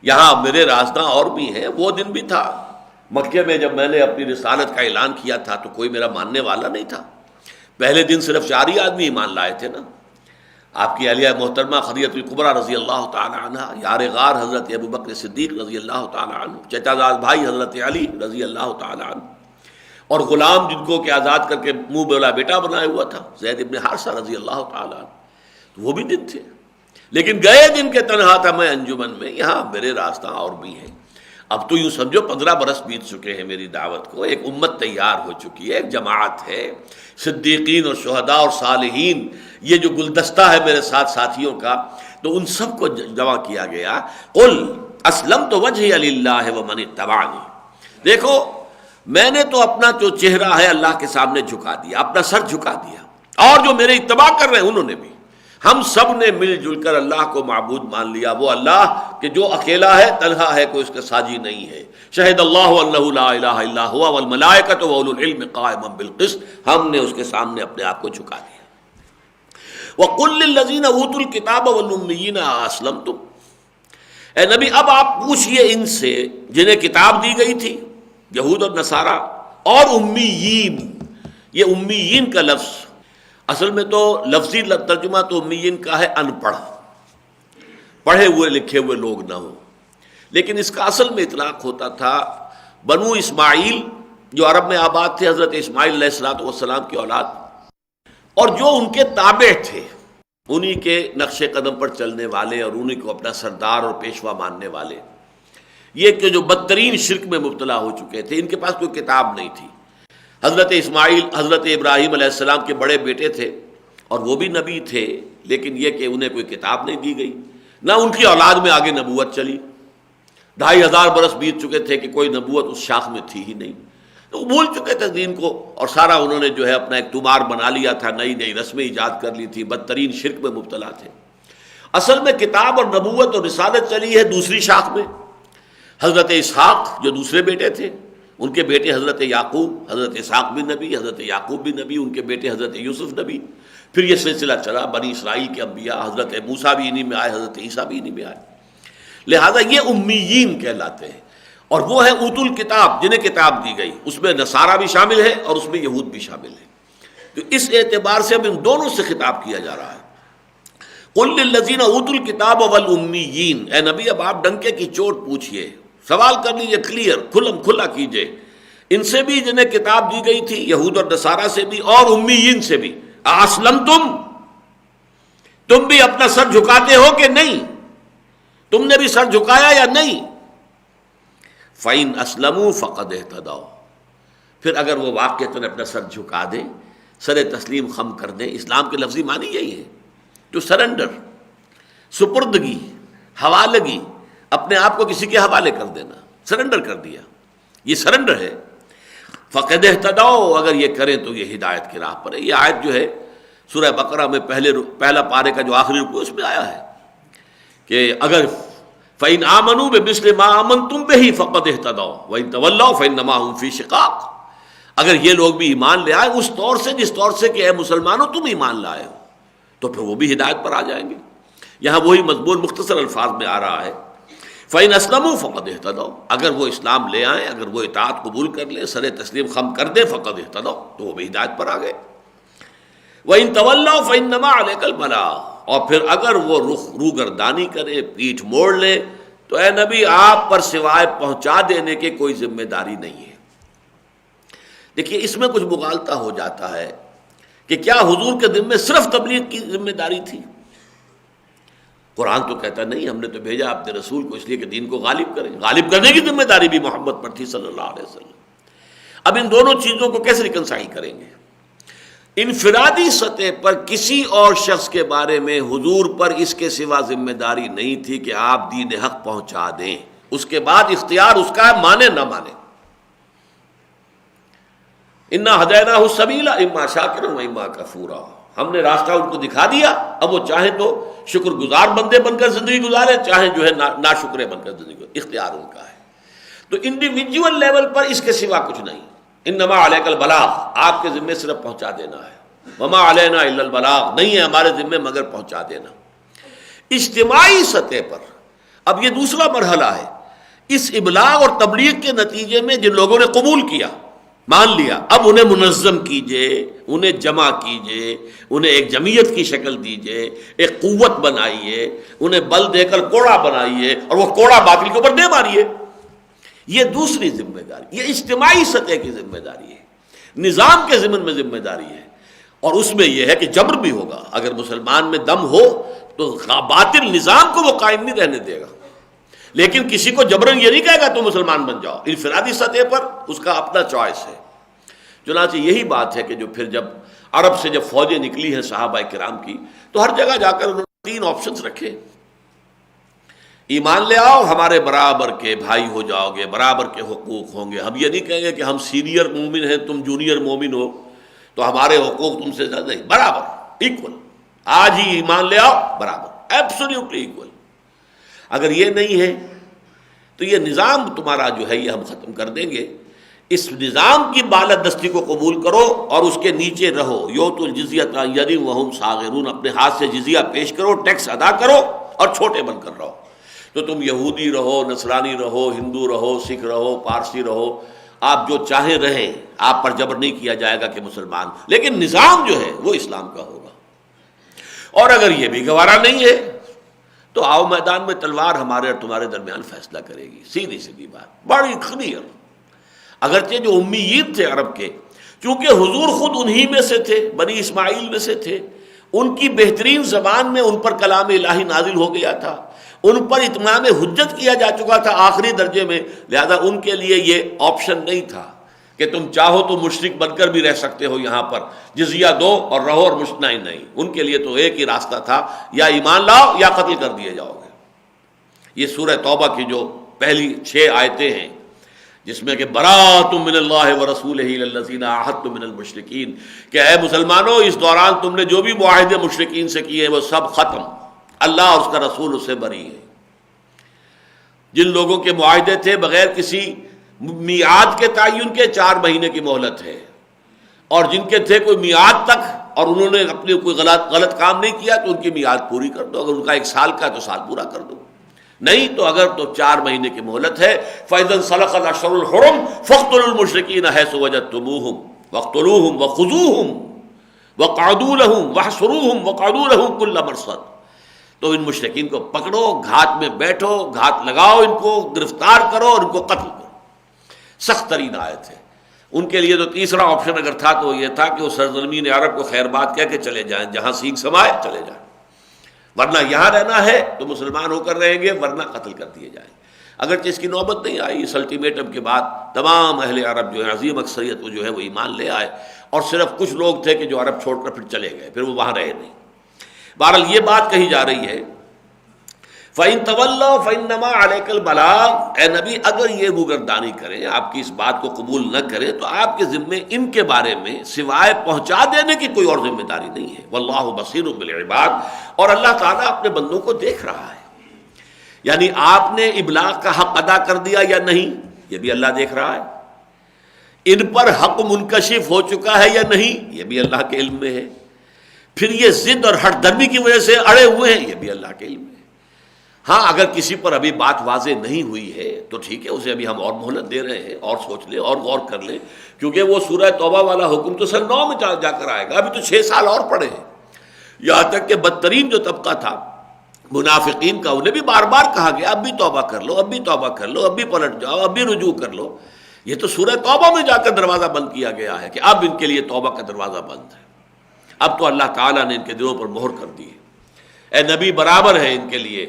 یہاں میرے راستہ اور بھی ہیں. وہ دن بھی تھا مکے میں جب میں نے اپنی رسالت کا اعلان کیا تھا تو کوئی میرا ماننے والا نہیں تھا. پہلے دن صرف 4 ہی آدمی ایمان لائے تھے نا. آپ کی اہلیہ محترمہ خدیجہ الکبریٰ رضی اللہ تعالی عنہ، یار غار حضرت ابوبکر صدیق رضی اللہ تعالی عنہ، چچا زاد بھائی حضرت علی رضی اللہ تعالی عنہ، اور غلام جن کو کہ آزاد کر کے منہ بولا بیٹا بنایا ہوا تھا زید ابن حارثہ رضی اللہ تعالی عنہ، تو وہ بھی دن تھے. لیکن گئے دن کے تنہا تھا میں انجمن میں، یہاں میرے راستہ اور بھی ہیں. اب تو یوں سمجھو 15 برس بیت چکے ہیں میری دعوت کو، ایک امت تیار ہو چکی ہے، ایک جماعت ہے، صدیقین اور شہداء اور صالحین، یہ جو گلدستہ ہے میرے ساتھ ساتھیوں کا، تو ان سب کو جمع کیا گیا. قل اسلمت وجہی للہ ومن اتبعنی، دیکھو میں نے تو اپنا جو چہرہ ہے اللہ کے سامنے جھکا دیا، اپنا سر جھکا دیا، اور جو میرے اتباع کر رہے ہیں انہوں نے بھی. ہم سب نے مل جل کر اللہ کو معبود مان لیا، وہ اللہ کہ جو اکیلا ہے، تنہا ہے، کوئی اس کے ساجی نہیں ہے. شہد اللہ انہ لا الہ الا هو والملائکۃ واولو العلم قائما بالقسط، ہم نے اس کے سامنے اپنے آپ کو جھکا دیا. وقل للذین اوتوا الکتاب والامیین اسلمتم، اے نبی اب آپ پوچھئے ان سے جنہیں کتاب دی گئی تھی، یہود اور نصارہ، اور امیین. یہ امیین کا لفظ اصل میں تو لفظی ترجمہ تو امیین کا ہے ان پڑھ، پڑھے ہوئے لکھے ہوئے لوگ نہ ہوں، لیکن اس کا اصل میں اطلاق ہوتا تھا بنو اسماعیل جو عرب میں آباد تھے، حضرت اسماعیل علیہ السلام کی اولاد، اور جو ان کے تابع تھے، انہی کے نقش قدم پر چلنے والے اور انہی کو اپنا سردار اور پیشوا ماننے والے. یہ کہ جو بدترین شرک میں مبتلا ہو چکے تھے، ان کے پاس کوئی کتاب نہیں تھی. حضرت اسماعیل حضرت ابراہیم علیہ السلام کے بڑے بیٹے تھے اور وہ بھی نبی تھے، لیکن یہ کہ انہیں کوئی کتاب نہیں دی گئی، نہ ان کی اولاد میں آگے نبوت چلی. 2500 برس بیت چکے تھے کہ کوئی نبوت اس شاخ میں تھی ہی نہیں. تو وہ بھول چکے تھے دین کو، اور سارا انہوں نے جو ہے اپنا ایک تمار بنا لیا تھا، نئی نئی رسمیں ایجاد کر لی تھی، بدترین شرک میں مبتلا تھے. اصل میں کتاب اور نبوت اور رسالت چلی ہے دوسری شاخ میں. حضرت اسحاق جو دوسرے بیٹے تھے، ان کے بیٹے حضرت یعقوب، حضرت اسحاق بھی نبی، حضرت یعقوب بھی نبی، ان کے بیٹے حضرت یوسف نبی. پھر یہ سلسلہ چلا، بنی اسرائیل کے انبیاء، حضرت موسیٰ بھی انہی میں آئے، حضرت عیسیٰ بھی انہی میں آئے. لہذا یہ امیین کہلاتے ہیں. اور وہ ہے اوت الکتاب جنہیں کتاب دی گئی، اس میں نصارہ بھی شامل ہے اور اس میں یہود بھی شامل ہے. تو اس اعتبار سے اب ان دونوں سے خطاب کیا جا رہا ہے. قل للذین اوتوا الکتاب والامیین، اے نبی اب آپ ڈنکے کی چوٹ پوچھئے، سوال کر لیجئے، کلیئر کھلم کھلا کیجئے، ان سے بھی جنہیں کتاب دی گئی تھی، یہود اور نصارہ سے بھی اور امیین سے بھی. اسلمتم، تم بھی اپنا سر جھکاتے ہو کہ نہیں؟ تم نے بھی سر جھکایا یا نہیں؟ فَإِنْ أَسْلَمُوا فَقَدْ اهْتَدَوْا، پھر اگر وہ واقعتاً اپنا سر جھکا دیں، سر تسلیم خم کر دیں، اسلام کے لفظی معنی یہی ہے ٹو سرنڈر. سپردگی، حوالگی، اپنے آپ کو کسی کے حوالے کر دینا، سرنڈر کر دیا، یہ سرنڈر ہے۔ فقد اہتدوا، اگر یہ کریں تو یہ ہدایت کی راہ پر ہے۔ یہ آیت جو ہے سورہ بقرہ میں پہلا پارے کا جو آخری رکوع اس میں آیا ہے کہ اگر فَإِنْ آمَنُوا بِمِثْلِ مَا آمَنْتُمْ بِهِ فَقَدِ اهْتَدَوْا وَإِنْ تَوَلَّوْا فَإِنَّمَا هُمْ فِي شِقَاقٍ، اگر یہ لوگ بھی ایمان لے آئے اس طور سے جس طور سے کہ اے مسلمانوں تم ایمان لائے ہو، تو پھر وہ بھی ہدایت پر آ جائیں گے۔ یہاں وہی مضمون مختصر الفاظ میں آ رہا ہے، فَإِنْ أَسْلَمُوا فَقَدِ اهْتَدَوْا، اگر وہ اسلام لے آئیں، اگر وہ اطاعت قبول کر لیں، سر تسلیم خم کر دیں، فَقَدِ اهْتَدَوْا، تو وہ بھی ہدایت پر آ گئے۔ وَإِنْ تَوَلَّوْا فَإِنَّمَا عَلَيْكَ الْبَلَاغُ، اور پھر اگر وہ روگردانی کرے، پیٹھ موڑ لے، تو اے نبی آپ پر سوائے پہنچا دینے کے کوئی ذمہ داری نہیں ہے۔ دیکھیے اس میں کچھ مغالطہ ہو جاتا ہے کہ کیا حضور کے ذمے صرف تبلیغ کی ذمہ داری تھی؟ قرآن تو کہتا نہیں، ہم نے تو بھیجا اپنے رسول کو اس لیے کہ دین کو غالب کریں، غالب کرنے کی ذمہ داری بھی محمد پر تھی صلی اللہ علیہ وسلم۔ اب ان دونوں چیزوں کو کیسے ریکنسائل کریں گے؟ انفرادی سطح پر کسی اور شخص کے بارے میں حضور پر اس کے سوا ذمہ داری نہیں تھی کہ آپ دین حق پہنچا دیں، اس کے بعد اختیار اس کا ہے، مانے نہ مانے۔ انا ہدیناہ السبیل اما شاکرا و اما کفورا، ہم نے راستہ ان کو دکھا دیا، اب وہ چاہیں تو شکر گزار بندے بن کر زندگی گزارے، چاہیں جو ہے ناشکرے بن کر زندگی گزارے، اختیار ان کا ہے۔ تو انڈیویجول لیول پر اس کے سوا کچھ نہیں۔ انما علیک البلاغ، آپ کے ذمے صرف پہنچا دینا ہے، وما علینا الا البلاغ، نہیں ہے ہمارے ذمے مگر پہنچا دینا۔ اجتماعی سطح پر اب یہ دوسرا مرحلہ ہے، اس ابلاغ اور تبلیغ کے نتیجے میں جن لوگوں نے قبول کیا، مان لیا، اب انہیں منظم کیجئے، انہیں جمع کیجئے، انہیں ایک جمعیت کی شکل دیجئے، ایک قوت بنائیے، انہیں بل دے کر کوڑا بنائیے اور وہ کوڑا باطل کے اوپر دے ماریے۔ یہ دوسری ذمہ داری، یہ اجتماعی سطح کی ذمہ داری ہے، نظام کے ضمن میں ذمہ داری ہے، اور اس میں یہ ہے کہ جبر بھی ہوگا۔ اگر مسلمان میں دم ہو تو باطل نظام کو وہ قائم نہیں رہنے دے گا، لیکن کسی کو جبرن یہ نہیں کہے گا تم مسلمان بن جاؤ۔ انفرادی سطح پر اس کا اپنا چوائس ہے۔ چنانچہ یہی بات ہے کہ جو پھر جب عرب سے جب فوجیں نکلی ہیں صحابہ کرام کی، تو ہر جگہ جا کر انہوں نے 3 آپشنز رکھے۔ ایمان لے آؤ، ہمارے برابر کے بھائی ہو جاؤ گے، برابر کے حقوق ہوں گے، ہم یہ نہیں کہیں گے کہ ہم سینئر مومن ہیں تم جونیئر مومن ہو تو ہمارے حقوق تم سے زیادہ نہیں، برابر، ایکول، آج ہی ایمان لے آؤ، برابر، ایبسولوٹلی ایکول۔ اگر یہ نہیں ہے تو یہ نظام تمہارا جو ہے یہ ہم ختم کر دیں گے۔ اس نظام کی بالادستی کو قبول کرو اور اس کے نیچے رہو، یؤت الجزیۃ عن ید وہم صاغرون، اپنے ہاتھ سے جزیہ پیش کرو، ٹیکس ادا کرو اور چھوٹے بن کر رہو۔ تو تم یہودی رہو، نصرانی رہو، ہندو رہو، سکھ رہو، پارسی رہو، آپ جو چاہیں رہیں، آپ پر جبر نہیں کیا جائے گا کہ مسلمان، لیکن نظام جو ہے وہ اسلام کا ہوگا۔ اور اگر یہ بھی گوارا نہیں ہے تو آؤ میدان میں، تلوار ہمارے اور تمہارے درمیان فیصلہ کرے گی۔ سیدھی سیدھی بات، بڑی کلیئر۔ اگرچہ جو امیین تھے عرب کے، چونکہ حضور خود انہی میں سے تھے، بنی اسماعیل میں سے تھے، ان کی بہترین زبان میں ان پر کلام الہی نازل ہو گیا تھا، ان پر اتمام حجت کیا جا چکا تھا آخری درجے میں، لہذا ان کے لیے یہ آپشن نہیں تھا کہ تم چاہو تو مشرک بن کر بھی رہ سکتے ہو، یہاں پر جزیہ دو اور رہو اور نہیں۔ ان کے لیے تو ایک ہی راستہ تھا، یا ایمان لاؤ یا قتل کر دیے جاؤ گے۔ یہ سورہ توبہ کی جو پہلی 6 آیتیں ہیں، جس میں کہ براءۃ من اللہ ورسولہ الی الذین عاہدتم من المشرکین، کہ اے مسلمانوں اس دوران تم نے جو بھی معاہدے مشرکین سے کیے وہ سب ختم، اللہ اور اس کا رسول اس سے بری ہے۔ جن لوگوں کے معاہدے تھے بغیر کسی میعاد کے تعین کے 4 مہینے کی مہلت ہے، اور جن کے تھے کوئی میعاد تک اور انہوں نے اپنے کوئی غلط کام نہیں کیا تو ان کی میعاد پوری کر دو، اگر ان کا 1 سال کا تو سال پورا کر دو، نہیں تو اگر تو 4 مہینے کی مہلت ہے۔ فَإِذَا انْسَلَخَ الْأَشْهُرُ الْحُرُمُ فَاقْتُلُوا الْمُشْرِكِينَ حَيْثُ وَجَدتُّمُوهُمْ وَاقْتُلُوهُمْ وَخُذُوهُمْ وَاقْعُدُوا لَهُمْ وَاحْصُرُوهُمْ وَاقْعُدُوا لَهُمْ كُلَّ مَرْصَدٍ۔ تو ان مشرکین کو پکڑو، گھات میں بیٹھو، گھات لگاؤ، ان کو گرفتار کرو اور ان کو قتل کرو۔ سخت ترین آیت ہے۔ ان کے لیے تو تیسرا آپشن اگر تھا تو یہ تھا کہ وہ سرزمین عرب کو خیر بات کہہ کے چلے جائیں، جہاں سینگ سمائے چلے جائیں، ورنہ یہاں رہنا ہے تو مسلمان ہو کر رہیں گے، ورنہ قتل کر دیے جائیں۔ اگرچہ اس کی نوبت نہیں آئی، اس الٹیمیٹم کے بعد تمام اہل عرب جو ہے، عظیم اکثریت وہ جو ہے وہ ایمان لے آئے، اور صرف کچھ لوگ تھے کہ جو عرب چھوڑ کر پھر چلے گئے، پھر وہ وہاں رہے نہیں۔ بہرحال یہ بات کہی جا رہی ہے فَإِن تَوَلَّوْا فَإِنَّمَا عَلَيْكَ الْبَلَاغُ، اے نبی اگر یہ روگردانی کریں، آپ کی اس بات کو قبول نہ کریں، تو آپ کے ذمے ان کے بارے میں سوائے پہنچا دینے کی کوئی اور ذمہ داری نہیں ہے۔ وَاللَّهُ بَصِيرٌ بِالْعِبَادِ، اور اللہ تعالیٰ اپنے بندوں کو دیکھ رہا ہے۔ یعنی آپ نے ابلاغ کا حق ادا کر دیا یا نہیں، یہ بھی اللہ دیکھ رہا ہے۔ ان پر حق منکشف ہو چکا ہے یا نہیں، یہ بھی اللہ کے علم میں ہے۔ پھر یہ ضد اور ہٹ درمی کی وجہ سے اڑے ہوئے ہیں، یہ بھی اللہ کے علم میں ہے۔ ہاں اگر کسی پر ابھی بات واضح نہیں ہوئی ہے تو ٹھیک ہے، اسے ابھی ہم اور مہلت دے رہے ہیں، اور سوچ لیں اور غور کر لیں، کیونکہ وہ سورہ توبہ والا حکم تو سن 9 میں جا کر آئے گا، ابھی تو 6 سال اور پڑے ہیں۔ یہاں تک کہ بدترین جو طبقہ تھا منافقین کا، انہیں بھی بار بار کہا گیا اب بھی توبہ کر لو، اب بھی توبہ کر لو، اب بھی پلٹ جاؤ، اب بھی رجوع کر لو۔ یہ تو سورہ توبہ میں جا کر دروازہ بند کیا گیا ہے کہ اب ان کے لیے توبہ کا دروازہ بند ہے۔ اب تو اللہ تعالیٰ نے ان کے دلوں پر مہر کر دی ہے۔ اے نبی برابر ہے ان کے لیے،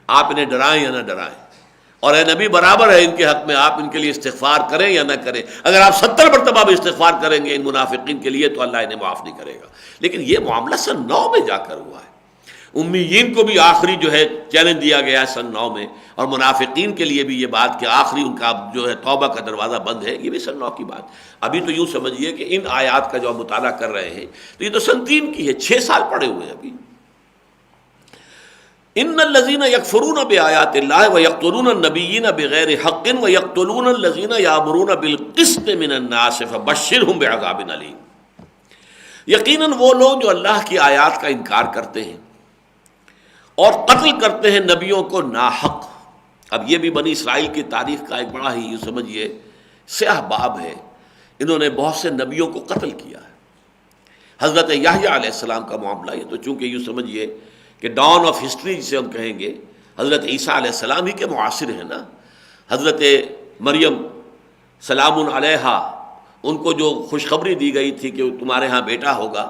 آپ انہیں ڈرائیں یا نہ ڈرائیں، اور اے نبی برابر ہے ان کے حق میں، آپ ان کے لیے استغفار کریں یا نہ کریں۔ اگر آپ 70 مرتبہ بھی استغفار کریں گے ان منافقین کے لیے تو اللہ انہیں معاف نہیں کرے گا۔ لیکن یہ معاملہ سن 9 میں جا کر ہوا ہے۔ امیین کو بھی آخری جو ہے چیلنج دیا گیا ہے سن 9 میں، اور منافقین کے لیے بھی یہ بات کہ آخری ان کا جو ہے توبہ کا دروازہ بند ہے، یہ بھی سن 9 کی بات۔ ابھی تو یوں سمجھیے کہ ان آیات کا جو ہم مطالعہ کر رہے ہیں تو یہ تو سن 3 کی ہے، 6 سال پڑے ہوئے ہیں ابھی۔ ان الذین یکفرون بآیات اللہ ویقتلون النبیین بغیر حق ویقتلون الذین یأمرون بالقسط من الناس فبشرہم بعذاب علیم، یقیناً وہ لوگ جو اللہ کی آیات کا انکار کرتے ہیں اور قتل کرتے ہیں نبیوں کو ناحق۔ اب یہ بھی بنی اسرائیل کی تاریخ کا ایک بڑا ہی یوں سمجھیے سیاہ باب ہے، انہوں نے بہت سے نبیوں کو قتل کیا ہے۔ حضرت یحییٰ علیہ السلام کا معاملہ، یہ تو چونکہ یوں سمجھیے کہ ڈاؤن آف ہسٹری جسے ہم کہیں گے، حضرت عیسیٰ علیہ السلام ہی کے معاصر ہیں نا۔ حضرت مریم سلام علیہا، ان کو جو خوشخبری دی گئی تھی کہ تمہارے ہاں بیٹا ہوگا،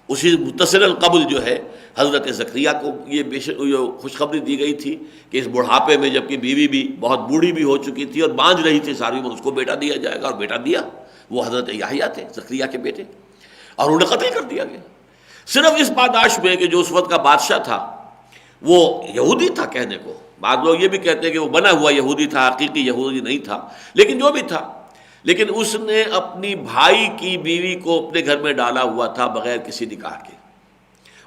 اسی متصل قبل جو ہے حضرت زکریہ کو یہ خوشخبری دی گئی تھی کہ اس بڑھاپے میں، جبکہ بیوی بھی بہت بوڑھی بھی ہو چکی تھی اور بانجھ رہی تھی ساری عمر، اس کو بیٹا دیا جائے گا، اور بیٹا دیا۔ وہ حضرت یحییٰ تھے، زکریہ کے بیٹے، اور انہیں قتل کر دیا گیا صرف اس پاداش میں کہ جو اس وقت کا بادشاہ تھا وہ یہودی تھا کہنے کو۔ بعض لوگ یہ بھی کہتے ہیں کہ وہ بنا ہوا یہودی تھا، حقیقی یہودی نہیں تھا، لیکن جو بھی تھا، لیکن اس نے اپنی بھائی کی بیوی کو اپنے گھر میں ڈالا ہوا تھا بغیر کسی نکاح کے،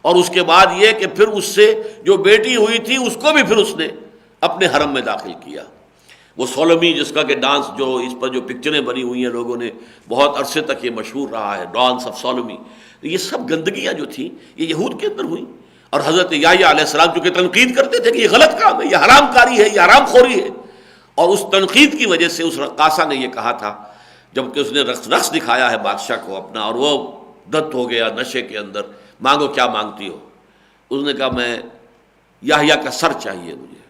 اور اس کے بعد یہ کہ پھر اس سے جو بیٹی ہوئی تھی اس کو بھی پھر اس نے اپنے حرم میں داخل کیا۔ وہ سولمی جس کا کہ ڈانس، جو اس پر جو پکچریں بنی ہوئی ہیں لوگوں نے بہت عرصے تک یہ مشہور رہا ہے، ڈانس آف سولمی، یہ سب گندگیاں جو تھیں یہ یہود کے اندر ہوئیں۔ اور حضرت یحییٰ علیہ السلام چونکہ تنقید کرتے تھے کہ یہ غلط کام ہے، یہ حرام کاری ہے، یہ حرام خوری ہے، اور اس تنقید کی وجہ سے اس رقاصہ نے یہ کہا تھا، جبکہ اس نے رقص دکھایا ہے بادشاہ کو اپنا، اور وہ دت ہو گیا نشے کے اندر، مانگو کیا مانگتی ہو؟ اس نے کہا میں یحییٰ کا سر چاہیے مجھے۔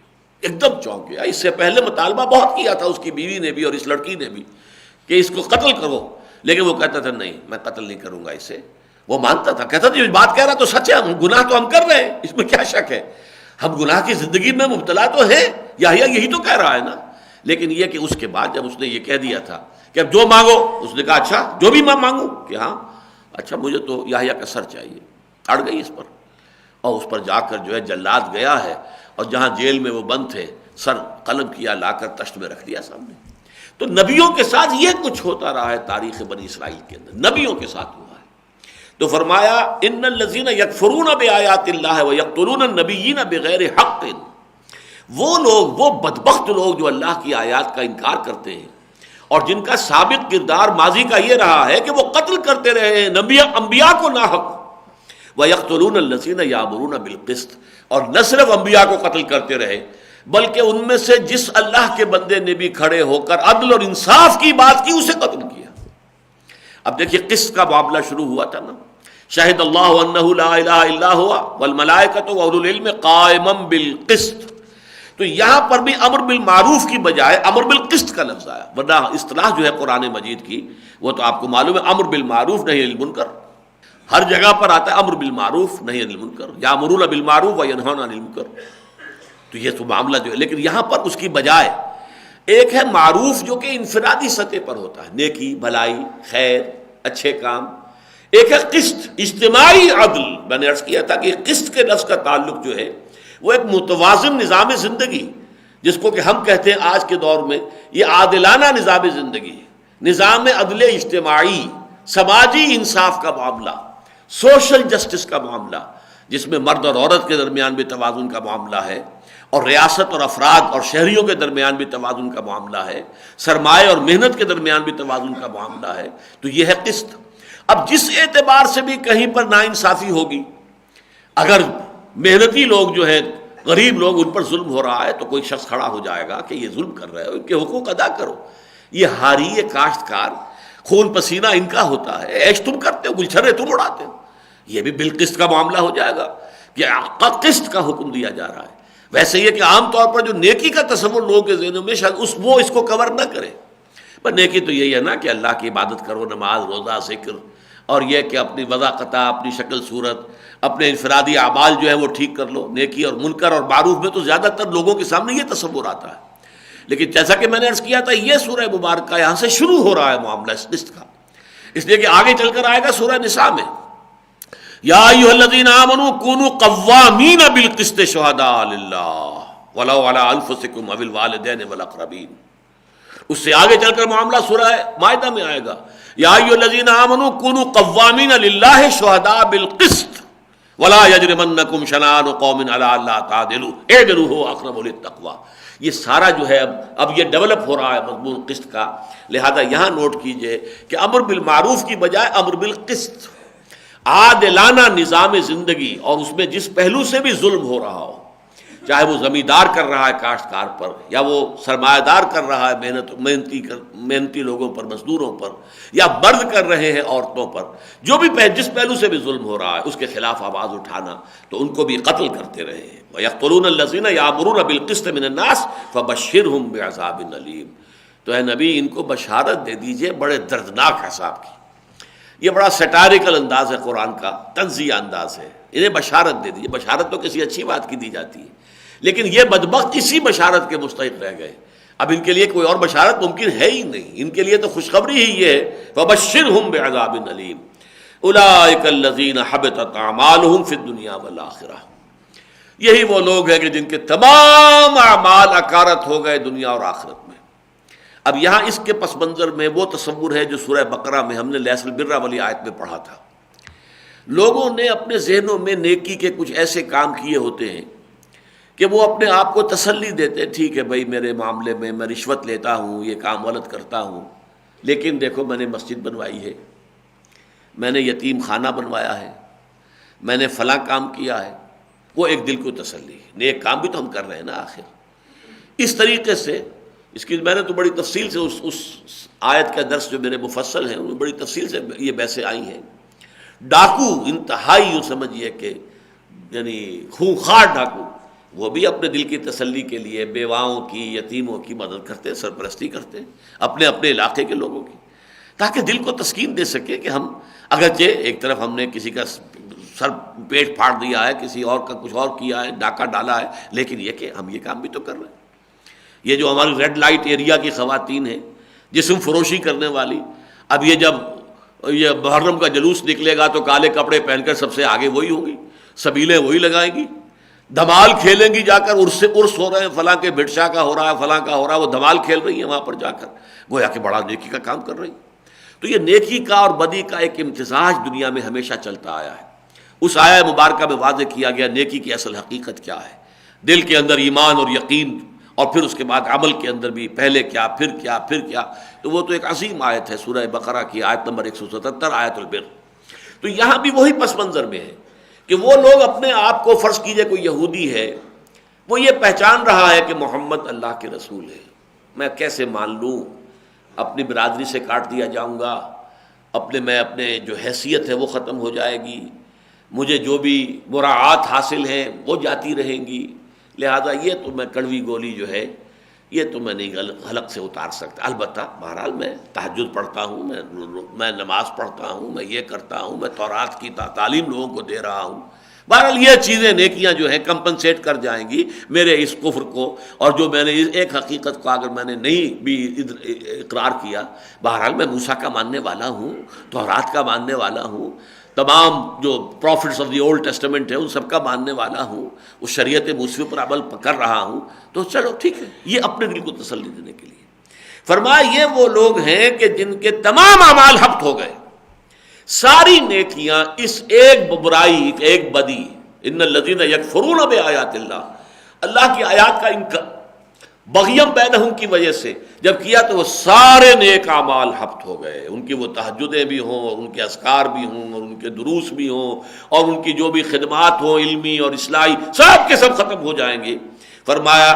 ایک دم چونک گیا۔ اس سے پہلے مطالبہ بہت کیا تھا اس کی بیوی نے بھی اور اس لڑکی نے بھی کہ اس کو قتل کرو، لیکن وہ کہتا تھا نہیں میں قتل نہیں کروں گا اسے۔ وہ مانتا تھا، کہتا تھا یہ بات کہہ رہا تو سچ ہے، گناہ تو ہم کر رہے ہیں، اس میں کیا شک ہے، ہم گناہ کی زندگی میں مبتلا تو ہیں، یحییٰ یہی تو کہہ رہا ہے نا۔ لیکن یہ کہ اس کے بعد جب اس نے یہ کہہ دیا تھا کہ اب جو مانگو، اس نے کہا اچھا جو بھی میں مانگوں، کہ ہاں اچھا مجھے تو یحییٰ کا سر چاہیے۔ اڑ گئی اس پر، اور اس پر جا کر جو ہے جلاد گیا ہے، اور جہاں جیل میں وہ بند تھے سر قلم کیا، لا کر تشت میں رکھ دیا سامنے۔ تو نبیوں کے ساتھ یہ کچھ ہوتا رہا ہے تاریخ بنی اسرائیل کے اندر، نبیوں کے ساتھ ہوا ہے۔ تو فرمایا ان الذین یکفرون بآیات اللہ ویقتلون النبیین بغیر حق، وہ لوگ، وہ بدبخت لوگ جو اللہ کی آیات کا انکار کرتے ہیں اور جن کا سابق کردار ماضی کا یہ رہا ہے کہ وہ قتل کرتے رہے ہیں انبیاء کو ناحق، وَيَقْتُلُونَ الَّذِينَ يَأْمُرُونَ بِالْقِسْطِ، اور نہ صرف انبیاء کو قتل کرتے رہے بلکہ ان میں سے جس اللہ کے بندے نے بھی کھڑے ہو کر عدل اور انصاف کی بات کی اسے قتل کیا۔ اب دیکھیے قسط کا معاملہ شروع ہوا تھا نا، شہد اللہ انہ لا الہ الا ہوا والملائکۃ واولو العلم قائما بالقسط، تو یہاں پر بھی امر بالمعروف کی بجائے امر بالقسط کا لفظ آیا، ورنہ اصطلاح جو ہے قرآن مجید کی وہ تو آپ کو معلوم ہے، امر بالمعروف نہی عن المنکر، ہر جگہ پر آتا ہے امر بالمعروف نہی عن المنکر، یامرون بالمعروف وینہون عن المنکر، تو یہ تو معاملہ جو ہے، لیکن یہاں پر اس کی بجائے ایک ہے معروف جو کہ انفرادی سطح پر ہوتا ہے، نیکی، بھلائی، خیر، اچھے کام، ایک ہے قسط، اجتماعی عدل۔ میں نے عرض کیا تھا کہ قسط کے لفظ کا تعلق جو ہے وہ ایک متوازن نظام زندگی، جس کو کہ ہم کہتے ہیں آج کے دور میں یہ عادلانہ نظام زندگی، نظام عدل اجتماعی، سماجی انصاف کا معاملہ، سوشل جسٹس کا معاملہ، جس میں مرد اور عورت کے درمیان بھی توازن کا معاملہ ہے، اور ریاست اور افراد اور شہریوں کے درمیان بھی توازن کا معاملہ ہے، سرمایہ اور محنت کے درمیان بھی توازن کا معاملہ ہے، تو یہ ہے قسط۔ اب جس اعتبار سے بھی کہیں پر ناانصافی ہوگی، اگر محنتی لوگ جو ہیں، غریب لوگ، ان پر ظلم ہو رہا ہے تو کوئی شخص کھڑا ہو جائے گا کہ یہ ظلم کر رہے ہو، ان کے حقوق ادا کرو۔ یہ ہاری، یہ کاشتکار، خون پسینہ ان کا ہوتا ہے، عیش تم کرتے ہو، گلچھرے تم اڑاتے ہو، یہ بھی بالقسط کا معاملہ ہو جائے گا کہ قسط کا حکم دیا جا رہا ہے۔ ویسے یہ کہ عام طور پر جو نیکی کا تصور لوگوں کے ذہنوں میں شاید وہ اس کو کور نہ کرے، پر نیکی تو یہی ہے نا کہ اللہ کی عبادت کرو، نماز، روزہ، ذکر، اور یہ کہ اپنی وضاقتہ، اپنی شکل صورت، اپنے انفرادی اعمال جو ہیں وہ ٹھیک کر لو۔ نیکی اور منکر اور معروف میں تو زیادہ تر لوگوں کے سامنے یہ تصور آتا ہے، لیکن جیسا کہ میں نے عرض کیا تھا، یہ سورہ مبارکہ یہاں سے شروع ہو رہا ہے معاملہ اس قسط کا، اس لیے کہ آگے چل کر آئے گا سورہ نساء میں، یا ایھا الذین آمنوا کونوا قوامین بالقسط شہداء للہ ولو علی انفسکم او الوالدین والاقربین۔ اس سے آگے چل کر معاملہ سورہ مائدہ میں آئے گا، یا ایھا الذین آمنوا کونوا قوامین للہ شہداء بالقسط ولا یجرمنکم شنآن قوم علی الا تعدلوا اعدلوا هو اقرب للتقوی۔ یہ سارا جو ہے اب یہ ڈیولپ ہو رہا ہے مضمون قسط کا، لہذا یہاں نوٹ کیجئے کہ امر بالمعروف کی بجائے امر بالقسط، عادلانہ نظام زندگی، اور اس میں جس پہلو سے بھی ظلم ہو رہا ہو، چاہے وہ زمیندار کر رہا ہے کاشتکار پر، یا وہ سرمایہ دار کر رہا ہے محنتی لوگوں پر، مزدوروں پر، یا مرد کر رہے ہیں عورتوں پر، جو بھی جس پہلو سے بھی ظلم ہو رہا ہے اس کے خلاف آواز اٹھانا، تو ان کو بھی قتل کرتے رہے ہیں۔ وَيَقْتُلُونَ الَّذِينَ يَأْمُرُونَ بِالْقِسْطِ مِنَ النَّاسِ فَبَشِّرْهُم بِعَذَابٍ أَلِيمٍ۔ تو اے نبی ان کو بشارت دے دیجئے بڑے دردناک عذاب کی۔ یہ بڑا سیٹائریکل انداز ہے قرآن کا، طنزیہ انداز ہے، انہیں بشارت دے دیجئے۔ بشارت تو کسی اچھی بات کی دی جاتی ہے، لیکن یہ بدبخت اسی بشارت کے مستحق رہ گئے، اب ان کے لیے کوئی اور بشارت ممکن ہے ہی نہیں، ان کے لیے تو خوشخبری ہی یہ ہے، فَبَشِّرْهُم بِعَذَابٍ أَلِيمٍ أُولَٰئِكَ الَّذِينَ حَبِطَتْ أَعْمَالُهُمْ فِي الدُّنْيَا وَالْآخِرَةِ۔ یہی وہ لوگ ہیں کہ جن کے تمام اعمال اکارت ہو گئے دنیا اور آخرت میں۔ اب یہاں اس کے پس منظر میں وہ تصور ہے جو سورہ بقرہ میں ہم نے لیس البر والی آیت میں پڑھا تھا۔ لوگوں نے اپنے ذہنوں میں نیکی کے کچھ ایسے کام کیے ہوتے ہیں کہ وہ اپنے آپ کو تسلی دیتے ہیں، ٹھیک ہے بھائی میرے معاملے میں میں رشوت لیتا ہوں، یہ کام غلط کرتا ہوں، لیکن دیکھو میں نے مسجد بنوائی ہے، میں نے یتیم خانہ بنوایا ہے، میں نے فلاں کام کیا ہے، وہ ایک دل کو تسلی ہے، نیک کام بھی تو ہم کر رہے ہیں نا آخر۔ اس طریقے سے اس کی میں نے تو بڑی تفصیل سے اس آیت کا درس جو میرے مفصل ہیں ان میں بڑی تفصیل سے یہ بحثیں آئی ہیں۔ ڈاکو انتہائی یوں سمجھیے کہ یعنی خونخوار ڈاکو، وہ بھی اپنے دل کی تسلی کے لیے بیواؤں کی، یتیموں کی مدد کرتے ہیں، سرپرستی کرتے ہیں اپنے اپنے علاقے کے لوگوں کی، تاکہ دل کو تسکین دے سکے کہ ہم اگرچہ ایک طرف ہم نے کسی کا سر پیٹ پھاڑ دیا ہے، کسی اور کا کچھ اور کیا ہے، ڈاکہ ڈالا ہے، لیکن یہ کہ ہم یہ کام بھی تو کر رہے ہیں۔ یہ جو ہماری ریڈ لائٹ ایریا کی خواتین ہیں جسم فروشی کرنے والی، اب یہ جب یہ محرم کا جلوس نکلے گا تو کالے کپڑے پہن کر سب سے آگے وہی ہوں گی، سبیلیں وہی لگائیں گی، دھمال کھیلیں گی جا کر، عرس ہو رہے ہیں، فلاں کے بھٹشا کا ہو رہا ہے، فلاں کا ہو رہا ہے، وہ دھمال کھیل رہی ہیں وہاں پر جا کر، گویا کہ بڑا نیکی کا کام کر رہی ہیں۔ تو یہ نیکی کا اور بدی کا ایک امتزاج دنیا میں ہمیشہ چلتا آیا ہے۔ اس آیہ مبارکہ میں واضح کیا گیا نیکی کی اصل حقیقت کیا ہے، دل کے اندر ایمان اور یقین، اور پھر اس کے بعد عمل کے اندر بھی پہلے کیا پھر کیا پھر کیا۔ تو وہ تو ایک عظیم آیت ہے سورہ بقرہ کی آیت نمبر 177 آیت البر۔ تو یہاں بھی وہی پس منظر میں ہے کہ وہ لوگ اپنے آپ کو، فرض کیجئے کوئی یہودی ہے، وہ یہ پہچان رہا ہے کہ محمد اللہ کے رسول ہے، میں کیسے مان لوں، اپنی برادری سے کاٹ دیا جاؤں گا، میں اپنے جو حیثیت ہے وہ ختم ہو جائے گی، مجھے جو بھی مراعات حاصل ہیں وہ جاتی رہیں گی، لہذا یہ تو میں کڑوی گولی جو ہے یہ تو میں نہیں حلق سے اتار سکتا۔ البتہ بہرحال میں تہجد پڑھتا ہوں، میں نماز پڑھتا ہوں، میں یہ کرتا ہوں، میں تورات کی تعلیم لوگوں کو دے رہا ہوں، بہرحال یہ چیزیں نیکیاں جو ہیں کمپنسیٹ کر جائیں گی میرے اس کفر کو، اور جو میں نے ایک حقیقت کو اگر میں نے نہیں بھی اقرار کیا، بہرحال میں موسیٰ کا ماننے والا ہوں، تورات کا ماننے والا ہوں، تمام جو prophets of the old testament ہے ان سب کا ماننے والا ہوں، اس شریعت موسوی پر عمل کر رہا ہوں، تو چلو ٹھیک ہے، یہ اپنے دل کو تسلی دینے کے لیے فرمایا یہ وہ لوگ ہیں کہ جن کے تمام اعمال حبط ہو گئے، ساری نیکیاں اس ایک برائی، ایک بدی، ان الذین یکفرون بآیات اللہ کی آیات کا انکار بغیم بینہم کی وجہ سے جب کیا تو وہ سارے نیک اعمال حبط ہو گئے، ان کی وہ تہجدیں بھی ہوں اور ان کے اذکار بھی ہوں اور ان کے دروس بھی ہوں اور ان کی جو بھی خدمات ہوں علمی اور اصلاحی، سب کے سب ختم ہو جائیں گے۔ فرمایا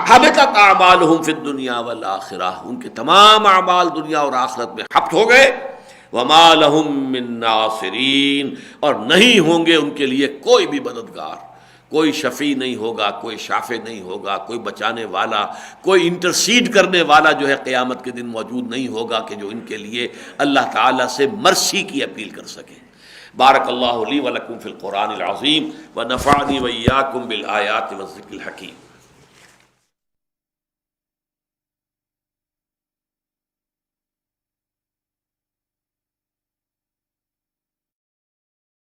حبطت اعمالہم فی الدنیا والآخرہ، ان کے تمام اعمال دنیا اور آخرت میں حبط ہو گئے۔ وما لہم من ناصرین، اور نہیں ہوں گے ان کے لیے کوئی بھی مددگار، کوئی شفیع نہیں ہوگا، کوئی شافع نہیں ہوگا، کوئی بچانے والا، کوئی انٹرسیڈ کرنے والا جو ہے قیامت کے دن موجود نہیں ہوگا کہ جو ان کے لیے اللہ تعالیٰ سے مرسی کی اپیل کر سکے۔ بارک اللہ لی ولکم فی القرآن العظیم ونفعنی وإیاکم بالآیات والذکر الحکیم۔